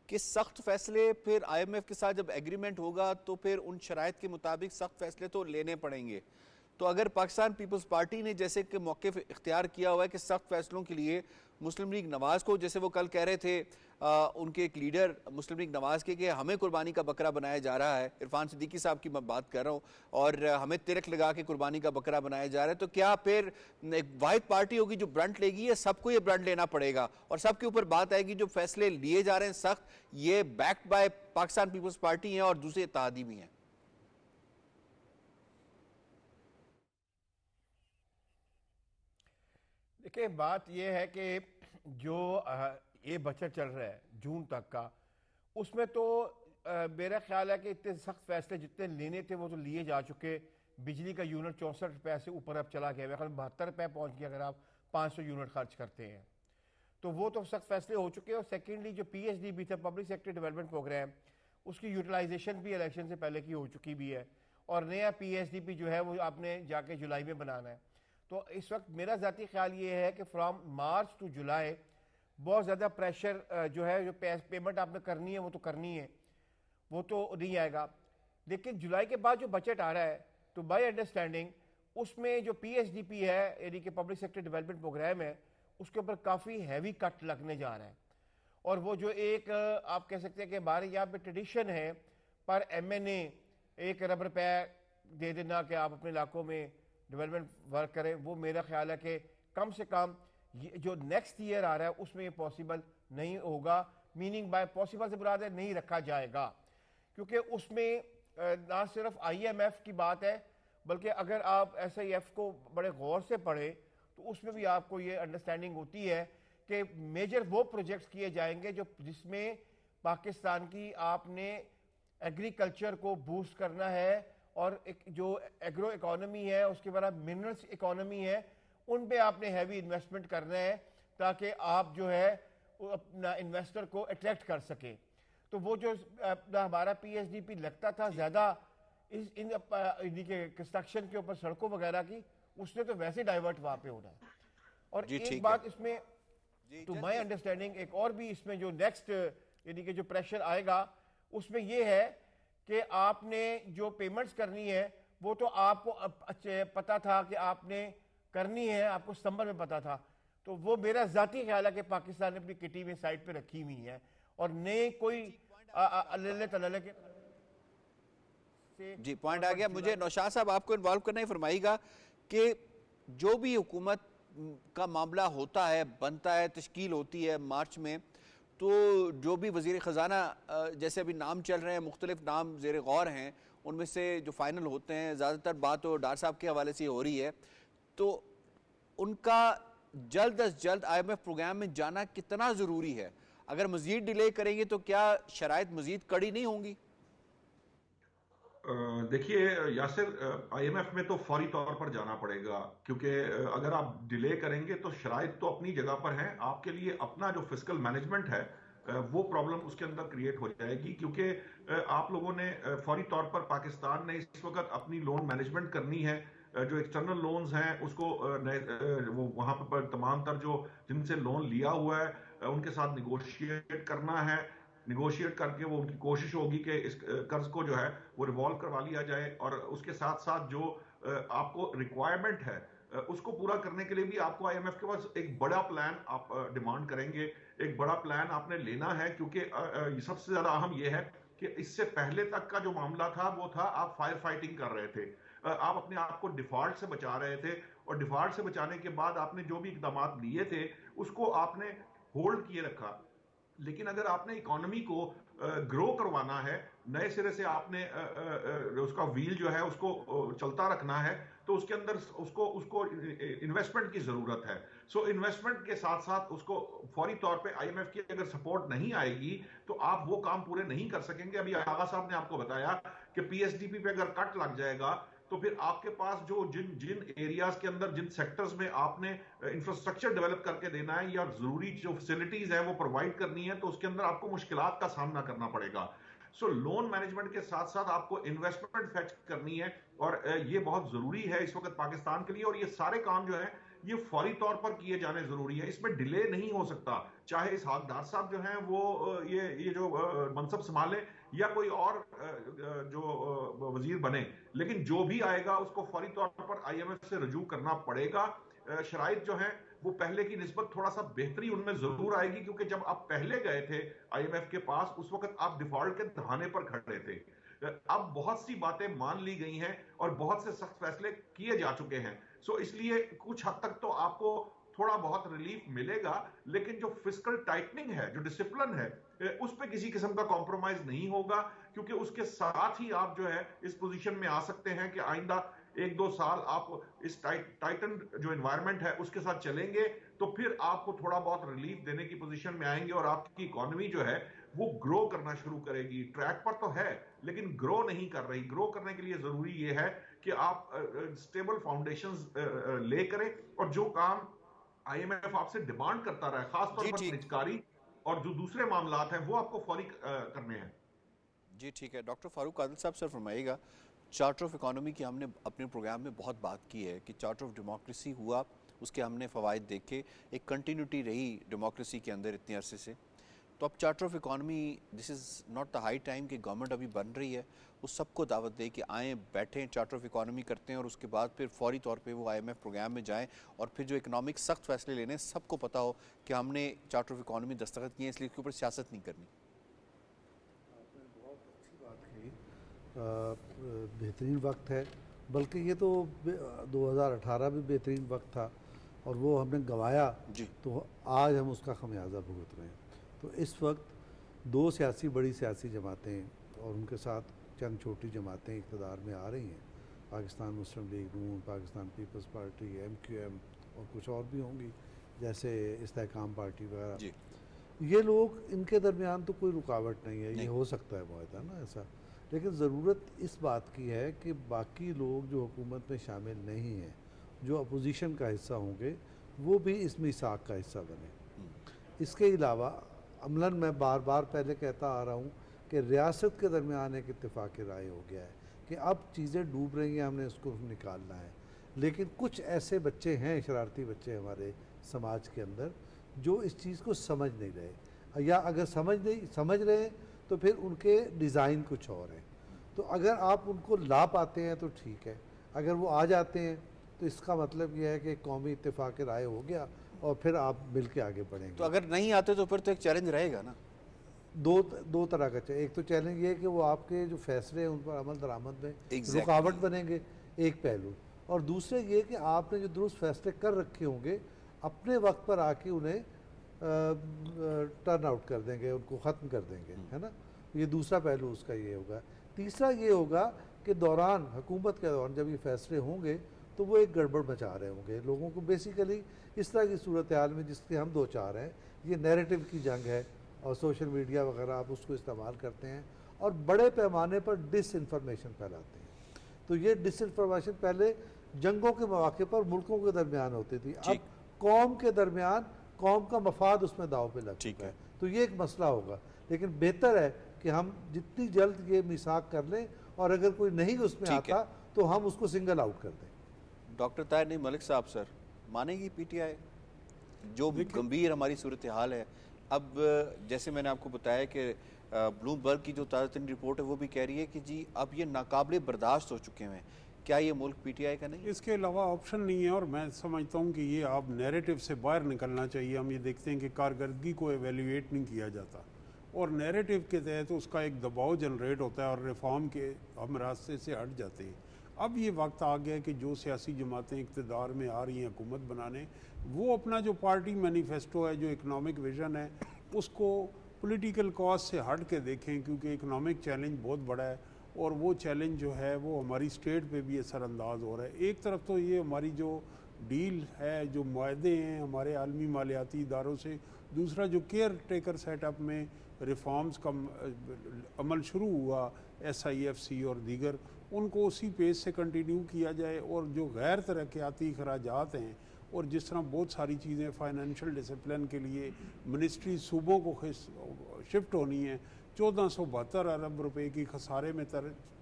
कि सख्त फैसले फिर IMF के साथ जब एग्रीमेंट होगा तो फिर उन शराइत के मुताबिक सख्त फैसले तो लेने पड़ेंगे, तो अगर पाकिस्तान पीपल्स पार्टी ने जैसे कि मौक़िफ़ इख्तियार किया हुआ है कि सख्त फैसलों के लिए मुस्लिम लीग नवाज़ को, जैसे वो कल कह रहे थे उनके एक लीडर मुस्लिम लीग नवाज़ के कि हमें कुर्बानी का बकरा बनाया जा रहा है, इरफान सिद्दीकी साहब की मैं बात कर रहा हूँ, और हमें तिरक लगा के कुर्बानी का बकरा बनाया जा रहा है, तो क्या फिर एक वाहिद पार्टी होगी जो ब्रंट लेगी, या सबको ये ब्रंट लेना पड़ेगा और सबके ऊपर बात आएगी जो फैसले लिए जा रहे हैं सख्त, ये backed by Pakistan Peoples Party हैं और दूसरे इत्तेहादी भी हैं? देखिए, बात यह है कि जो ये बजट चल रहा है जून तक का, उसमें तो मेरा ख्याल है कि इतने सख्त फैसले जितने लेने थे वो तो लिए जा चुके। बिजली का यूनिट 64 रुपये से ऊपर अब चला गया, मेरे ख्याल 72 रुपये पहुँच गया अगर आप 500 यूनिट खर्च करते हैं, तो वो तो सख्त फैसले हो चुके हैं। और सेकेंडली जो PSDP था, पब्लिक सेक्टर डेवलपमेंट प्रोग्राम, उसकी यूटिलाइजेशन भी इलेक्शन से पहले की हो चुकी भी है, और नया PSDP जो है वो आपने जाके जुलाई में बनाना है। तो इस वक्त मेरा ज़ाती ख्याल ये है कि फ्राम मार्च टू जुलाई बहुत ज़्यादा प्रेशर जो है, जो पेमेंट आपने करनी है वो तो करनी है, वो तो नहीं आएगा। लेकिन जुलाई के बाद जो बजट आ रहा है, तो बाय अंडरस्टैंडिंग उसमें जो PSDP है, यानी कि पब्लिक सेक्टर डेवलपमेंट प्रोग्राम है, उसके ऊपर काफ़ी हैवी कट लगने जा रहा है। और वो जो एक आप कह सकते हैं कि हमारे यहाँ पे ट्रेडिशन है पर MNA 1 अरब रुपये दे देना कि आप अपने इलाकों में डेवलपमेंट वर्क करें, वो मेरा ख्याल है कि कम से कम ये जो नेक्स्ट ईयर आ रहा है उसमें ये पॉसिबल नहीं होगा। मीनिंग बाय पॉसिबल से मुराद है नहीं रखा जाएगा, क्योंकि उसमें ना सिर्फ IMF की बात है, बल्कि अगर आप SIF को बड़े गौर से पढ़े तो उसमें भी आपको ये अंडरस्टैंडिंग होती है कि मेजर वो प्रोजेक्ट्स किए जाएंगे जो जिसमें पाकिस्तान की आपने एग्रीकल्चर को बूस्ट करना है, और एक जो एग्रो इकोनॉमी है, उसके बाद मिनरल्स इकोनॉमी है, उन पे आपने हैवी इन्वेस्टमेंट करना है ताकि आप जो है अपना इन्वेस्टर को अट्रैक्ट कर सके। तो वो जो अपना हमारा PSDP लगता था ज़्यादा इन कंस्ट्रक्शन के ऊपर, सड़कों वगैरह की, उसने तो वैसे डाइवर्ट वहाँ पे होना है। और एक बात इसमें टू माय अंडरस्टैंडिंग एक और भी इसमें जो नेक्स्ट यानी कि जो प्रेशर आएगा उसमें ये है कि आपने जो पेमेंट्स करनी है वो तो आपको पता था कि आपने करनी है, आपको सितंबर में पता था, तो वो मेरा जाती ख्याल है कि पाकिस्तान ने अपनी किटी में साइड पे रखी हुई है और नए कोई अल्लाह के जी पॉइंट आ गया। मुझे नौशाद साहब आपको इन्वॉल्व करना ही फरमाइएगा कि जो भी हुकूमत का मामला होता है, बनता है, तश्कील होती है मार्च में, तो जो भी वज़ीर ख़जाना जैसे अभी नाम चल रहे हैं, मुख्तलिफ नाम ज़ेर गौर हैं, उनमें से जो फाइनल होते हैं, ज़्यादातर बात तो डार साहब के हवाले से हो रही है, तो उनका जल्द अज जल्द IMF प्रोग्राम में जाना कितना ज़रूरी है? अगर मज़ीद डिले करेंगे तो क्या शराइत मज़ीद कड़ी नहीं होंगी? देखिए यासिर, IMF में तो फौरी तौर पर जाना पड़ेगा, क्योंकि अगर आप डिले करेंगे तो शराइत तो अपनी जगह पर हैं, आपके लिए अपना जो फिस्कल मैनेजमेंट है वो प्रॉब्लम उसके अंदर क्रिएट हो जाएगी, क्योंकि आप लोगों ने फौरी तौर पर, पाकिस्तान ने इस वक्त अपनी लोन मैनेजमेंट करनी है, जो एक्सटर्नल लोन्स हैं उसको वो वहाँ पर तमाम तर जो जिनसे लोन लिया हुआ है उनके साथ निगोशिएट करना है, निगोशिएट करके वो उनकी कोशिश होगी कि इस कर्ज को जो है वो रिवॉल्व करवा लिया जाए, और उसके साथ साथ जो आपको रिक्वायरमेंट है उसको पूरा करने के लिए भी आपको IMF के पास एक बड़ा प्लान आप डिमांड करेंगे, एक बड़ा प्लान आपने लेना है, क्योंकि सबसे ज्यादा अहम यह है कि इससे पहले तक का जो मामला था वो था आप फायर फाइटिंग कर रहे थे, आप अपने आप को डिफॉल्ट से बचा रहे थे, और डिफॉल्ट से बचाने के बाद आपने जो भी इकदाम लिए थे उसको आपने होल्ड किए रखा। लेकिन अगर आपने इकोनॉमी को ग्रो करवाना है, नए सिरे से आपने उसका व्हील जो है उसको चलता रखना है, तो उसके अंदर उसको इन्वेस्टमेंट की जरूरत है। सो इन्वेस्टमेंट के साथ साथ उसको फौरी तौर पे IMF की अगर सपोर्ट नहीं आएगी तो आप वो काम पूरे नहीं कर सकेंगे। अभी आगा साहब ने आपको बताया कि PSDP पे अगर कट लग जाएगा तो फिर आपके पास जो जिन एरियाज के अंदर, जिन सेक्टर्स में आपने इंफ्रास्ट्रक्चर डेवलप करके देना है या जरूरी जो फैसिलिटीज है वो प्रोवाइड करनी है, तो उसके अंदर आपको मुश्किलात का सामना करना पड़ेगा। सो लोन मैनेजमेंट के साथ साथ आपको इन्वेस्टमेंट फेच करनी है, और ये बहुत जरूरी है इस वक्त पाकिस्तान के लिए, और ये सारे काम जो है ये फौरी तौर पर किए जाने जरूरी है, इसमें डिले नहीं हो सकता। चाहे इस हाकदार साहब जो हैं वो ये जो मनसब संभालें या कोई और जो वजीर बने, लेकिन जो भी आएगा उसको फौरी तौर पर IMF से रजू करना पड़ेगा। शराइत जो है वो पहले की निस्बत थोड़ा सा बेहतरी उनमें जरूर आएगी, क्योंकि जब आप पहले गए थे IMF के पास उस वक्त आप डिफॉल्ट के दहाने पर खड़े थे। अब बहुत सी बातें मान ली गई हैं और बहुत से सख्त फैसले किए जा चुके हैं। सो इसलिए कुछ हद तक तो आपको थोड़ा बहुत रिलीफ मिलेगा, लेकिन जो फिस्कल टाइटनिंग है, जो डिसिप्लिन है, उस पर किसी किस्म का कॉम्प्रोमाइज नहीं होगा, क्योंकि उसके साथ ही आप जो है इस पोजीशन में आ सकते हैं कि आइंदा 1-2 साल आप इस टाइटन जो एनवायरनमेंट है उसके साथ चलेंगे, तो फिर आपको थोड़ा बहुत रिलीफ देने की पोजीशन में आएंगे और आपकी इकोनॉमी जो है वो ग्रो करना शुरू करेगी। ट्रैक पर तो है लेकिन ग्रो नहीं कर रही। ग्रो करने के लिए जरूरी ये है कि आप स्टेबल फाउंडेशंस ले करें, और जो काम IMF आपसे डिमांड करता रहा है, खासतौर पर निजकारी और जो दूसरे मामलात हैं, वो आपको फौरी करने हैं। जी ठीक है। डॉक्टर फारूक आदिल साहब सर फरमाइएगा, चार्टर ऑफ इकोनॉमी की हमने अपने प्रोग्राम में बहुत बात की है कि चार्टर ऑफ डेमोक्रेसी हुआ, उसके हमने फ़वाइद देखे, एक कंटिन्यूटी रही डेमोक्रेसी के अंदर इतने अरसे से। तो अब charter of economy, this is not the high time कि गवर्नमेंट अभी बन रही है, वो सबको दावत दे कि आएँ, बैठें, चार्टर ऑफ इकोनॉमी करते हैं और उसके बाद फिर फौरी तौर पे वो IMF प्रोग्राम में जाएं और फिर जो इकनॉमिक सख्त फैसले लेने, सबको पता हो कि हमने चार्टर ऑफ इकोनॉमी दस्तखत किए हैं, इसलिए इसके ऊपर सियासत नहीं करनी। आपने बहुत अच्छी बात कही, बेहतरीन वक्त है, बल्कि ये तो 2018 भी बेहतरीन वक्त था और वो हमने गंवाया जी। तो आज हम उसका खमियाजा भुगत रहे हैं। तो इस वक्त दो बड़ी सियासी जमातें और उनके साथ चंद छोटी जमातें इक़्तिदार में आ रही हैं, पाकिस्तान मुस्लिम लीग नून, पाकिस्तान पीपल्स पार्टी, MQM और कुछ और भी होंगी जैसे इस्तेहकाम पार्टी वगैरह। ये लोग, इनके दरमियान तो कोई रुकावट नहीं है, ये हो सकता है मुआहदा ना ऐसा, लेकिन ज़रूरत इस बात की है कि बाकी लोग जो हुकूमत में शामिल नहीं हैं, जो अपोजिशन का हिस्सा होंगे, वो भी इस मीसाक का हिस्सा बने। इसके अलावा अमलन मैं बार बार पहले कहता आ रहा हूँ कि रियासत के दरमियान एक इत्तेफाक राय हो गया है कि अब चीज़ें डूब रही हैं, हमने उसको निकालना है। लेकिन कुछ ऐसे बच्चे हैं, शरारती बच्चे हमारे समाज के अंदर, जो इस चीज़ को समझ नहीं रहे, या अगर समझ रहे हैं तो फिर उनके डिज़ाइन कुछ और हैं। तो अगर आप उनको ला पाते हैं तो ठीक है, अगर वो आ जाते हैं तो इसका मतलब यह है कि कौमी इत्तेफाक राय हो गया और फिर आप मिल के आगे बढ़ेंगे। तो अगर नहीं आते तो फिर तो एक चैलेंज रहेगा ना। दो तरह का, एक तो चैलेंज ये है कि वो आपके जो फैसले हैं उन पर अमल दरामद में रुकावट बनेंगे, एक पहलू, और दूसरे ये कि आपने जो दुरुस्त फैसले कर रखे होंगे अपने वक्त पर आके उन्हें टर्न आउट कर देंगे, उनको ख़त्म कर देंगे, है ना। ये दूसरा पहलू उसका ये होगा। तीसरा ये होगा कि दौरान हुकूमत के दौरान जब ये फैसले होंगे तो वो एक गड़बड़ मचा रहे होंगे लोगों को। बेसिकली इस तरह की सूरत हाल में जिसके हम दो चार हैं, ये नैरेटिव की जंग है और सोशल मीडिया वगैरह आप उसको इस्तेमाल करते हैं और बड़े पैमाने पर डिस इन्फॉर्मेशन फैलाते हैं। तो ये डिस इन्फॉर्मेशन पहले जंगों के मौके पर मुल्कों के दरमियान होती थी, अब कौम के दरमियान कौम का मफाद उसमें दाव पे लग चुका है। तो ये एक मसला होगा, लेकिन बेहतर है कि हम जितनी जल्द ये मिसाक कर लें और अगर कोई नहीं उसमें आता तो हम उसको सिंगल आउट कर दें। डॉक्टर ताहिर नईम मलिक साहब सर, मानेगी PTI जो गंभीर हमारी सूरत हाल है? अब जैसे मैंने आपको बताया कि ब्लूमबर्ग की जो ताज़ा तरीन रिपोर्ट है वो भी कह रही है कि जी अब ये नाकाबिले बर्दाश्त हो चुके हैं। क्या ये मुल्क PTI का नहीं? इसके अलावा ऑप्शन नहीं है, और मैं समझता हूँ कि ये आप नैरेटिव से बाहर निकलना चाहिए। हम ये देखते हैं कि कारकर्दगी को एवेल्यूएट नहीं किया जाता और नैरेटिव के तहत उसका एक दबाव जनरेट होता है और रिफॉर्म के हम रास्ते से हट जाते हैं। अब ये वक्त आ गया कि जो सियासी जमातें इक़्तिदार में आ रही हैं हुकूमत बनाने, वो अपना जो पार्टी मैनिफेस्टो है, जो इकनॉमिक विजन है, उसको पॉलिटिकल कॉज से हट के देखें, क्योंकि इकनॉमिक चैलेंज बहुत बड़ा है और वो चैलेंज जो है वो हमारी स्टेट पे भी असरअंदाज हो रहा है। एक तरफ तो ये हमारी जो डील है, जो मुआहदे हैं हमारे आलमी मालियाती इदारों से, दूसरा जो केयर टेकर सेटअप में रिफॉर्म्स का अमल शुरू हुआ, SIFC और दीगर, उनको उसी पेज से कंटिन्यू किया जाए। और जो गैर तरक्याती अखराजात हैं और जिस तरह बहुत सारी चीज़ें फाइनेंशियल डिसिप्लिन के लिए मिनिस्ट्री सूबों को शिफ्ट होनी है, 1472 अरब रुपए की खसारे में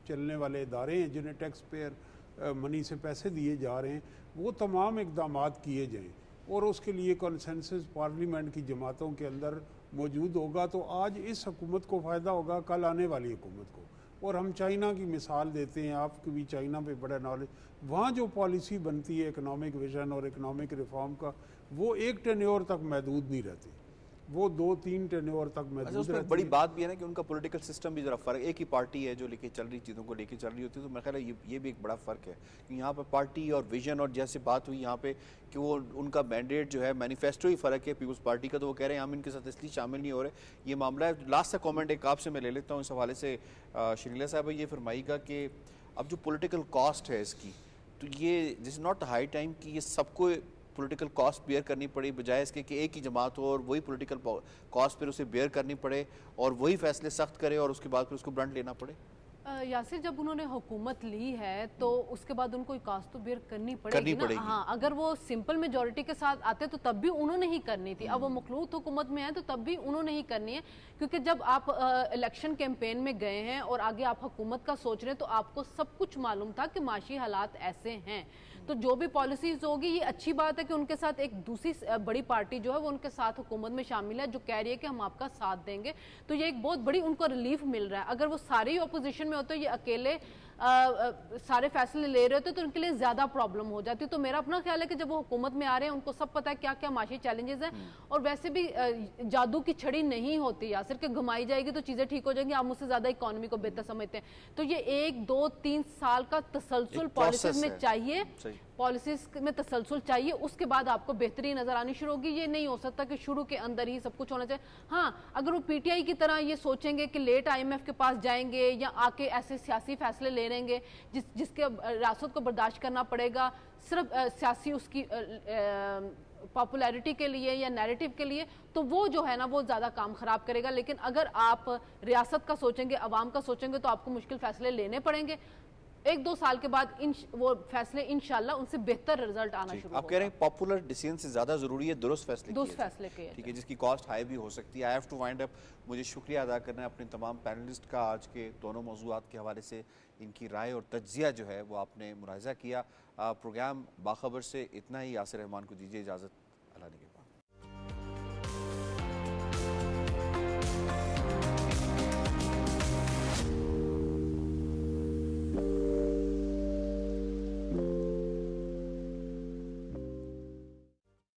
चलने वाले इदारे हैं जिन्हें टैक्स पेयर मनी से पैसे दिए जा रहे हैं, वो तमाम इकदाम किए जाएँ और उसके लिए कंसेंसस पार्लियामेंट की जमातों के अंदर मौजूद होगा तो आज इस हुकूमत को फ़ायदा होगा, कल आने वाली हुकूमत को। और हम चाइना की मिसाल देते हैं, आपको भी चाइना पे बड़ा नॉलेज, वहाँ जो पॉलिसी बनती है इकनॉमिक विजन और इकनॉमिक रिफॉर्म का, वो एक टेन्योर तक महदूद नहीं रहती, वो 2-3 टेन्योर तक महदूद उसमें रहती बड़ी है। बात भी है ना कि उनका पॉलिटिकल सिस्टम भी जरा फर्क, एक ही पार्टी है जो लेके चल रही चीज़ों को लेके चल रही होती है, तो मेरा ख्याल है ये भी एक बड़ा फ़र्क है कि यहाँ पर पार्टी और विजन, और जैसे बात हुई यहाँ पे कि वो उनका मैंडेट जो है, मैनिफेस्टो ही फ़र्क है पीपल्स पार्टी का, तो वो कह रहे हैं हम इनके साथ इसलिए शामिल नहीं हो रहे, ये मामला है। लास्ट सा कॉमेंट एक आपसे मैं ले लेता हूँ इस हवाले से। शरीला साहब ये फरमाइएगा कि अब जो पोलिटिकल कॉस्ट है इसकी, तो ये this is not high time कि ये सबको पॉलिटिकल कॉस्ट बेयर करनी पड़ी, बजाय इसके कि एक ही जमात हो और वही पॉलिटिकल कॉस्ट फिर उसे बेयर करनी पड़े और वही फैसले सख्त करे और उसके बाद फिर उसको ब्रंट लेना पड़े? यासिर, जब उन्होंने हुकूमत ली है तो उसके बाद उनको कास्ट तो बेयर करनी पड़ेगी ना। हाँ, अगर वो सिंपल मेजोरिटी के साथ आते तो तब भी उन्होंने ही करनी थी। अब वो मखलूत हुकूमत में है तो तब भी उन्होंने ही करनी है, क्योंकि जब आप इलेक्शन कैंपेन में गए हैं और आगे आप हुकूमत का सोच रहे हैं तो आपको सब कुछ मालूम था कि माशी हालात ऐसे हैं। तो जो भी पॉलिसीज होगी, ये अच्छी बात है कि उनके साथ एक दूसरी बड़ी पार्टी जो है वो उनके साथ हुकूमत में शामिल है, जो कह रही है कि हम आपका साथ देंगे। तो ये एक बहुत बड़ी उनको रिलीफ मिल रहा है। अगर वो सारे ही ऑपोजिशन में होते, ये अकेले सारे फैसले ले रहे होते तो उनके लिए ज्यादा प्रॉब्लम हो जाती। तो मेरा अपना ख्याल है कि जब वो हुकूमत में आ रहे हैं, उनको सब पता है क्या क्या माशी चैलेंजेस हैं। और वैसे भी जादू की छड़ी नहीं होती यासिर कि घुमाई जाएगी तो चीजें ठीक हो जाएंगी। आप मुझसे ज्यादा इकोनॉमी को बेहतर समझते हैं। तो ये 1-2-3 साल का तसलसल पॉलिसीज में चाहिए, पॉलिसीज में तसलसल चाहिए, उसके बाद आपको बेहतरी नजर आनी शुरू होगी। ये नहीं हो सकता कि शुरू के अंदर ही सब कुछ होना चाहिए। हाँ, अगर वो पीटीआई की तरह ये सोचेंगे कि लेट आईएमएफ के पास जाएंगे या आके ऐसे सियासी फैसले ले लेंगे जिसके रियासत को बर्दाश्त करना पड़ेगा सिर्फ सियासी उसकी पॉपुलैरिटी के लिए या नैरेटिव के लिए, तो वो जो है ना वो ज्यादा काम खराब करेगा। लेकिन अगर आप रियासत का सोचेंगे, अवाम का सोचेंगे, तो आपको मुश्किल फैसले लेने पड़ेंगे। 1-2 साल के बाद वो फैसले इंशाल्लाह उनसे बेहतर रिजल्ट आना शुरू होगा। आप कह रहे हैं पॉपुलर डिसीजन से ज्यादा जरूरी है दुरुस्त फैसले किए, ठीक है, जिसकी कॉस्ट हाई भी हो सकती है। I have to wind up. मुझे शुक्रिया अदा करना है अपने तमाम पैनलिस्ट का, आज के दोनों मौजूआत के हवाले से इनकी राय और तज्जिया जो है वो आपने मुलाहिजा किया। प्रोग्राम बाखबर से इतना ही। यासिर रहमान को दीजिए इजाज़त। अल्लाह ने के बाद।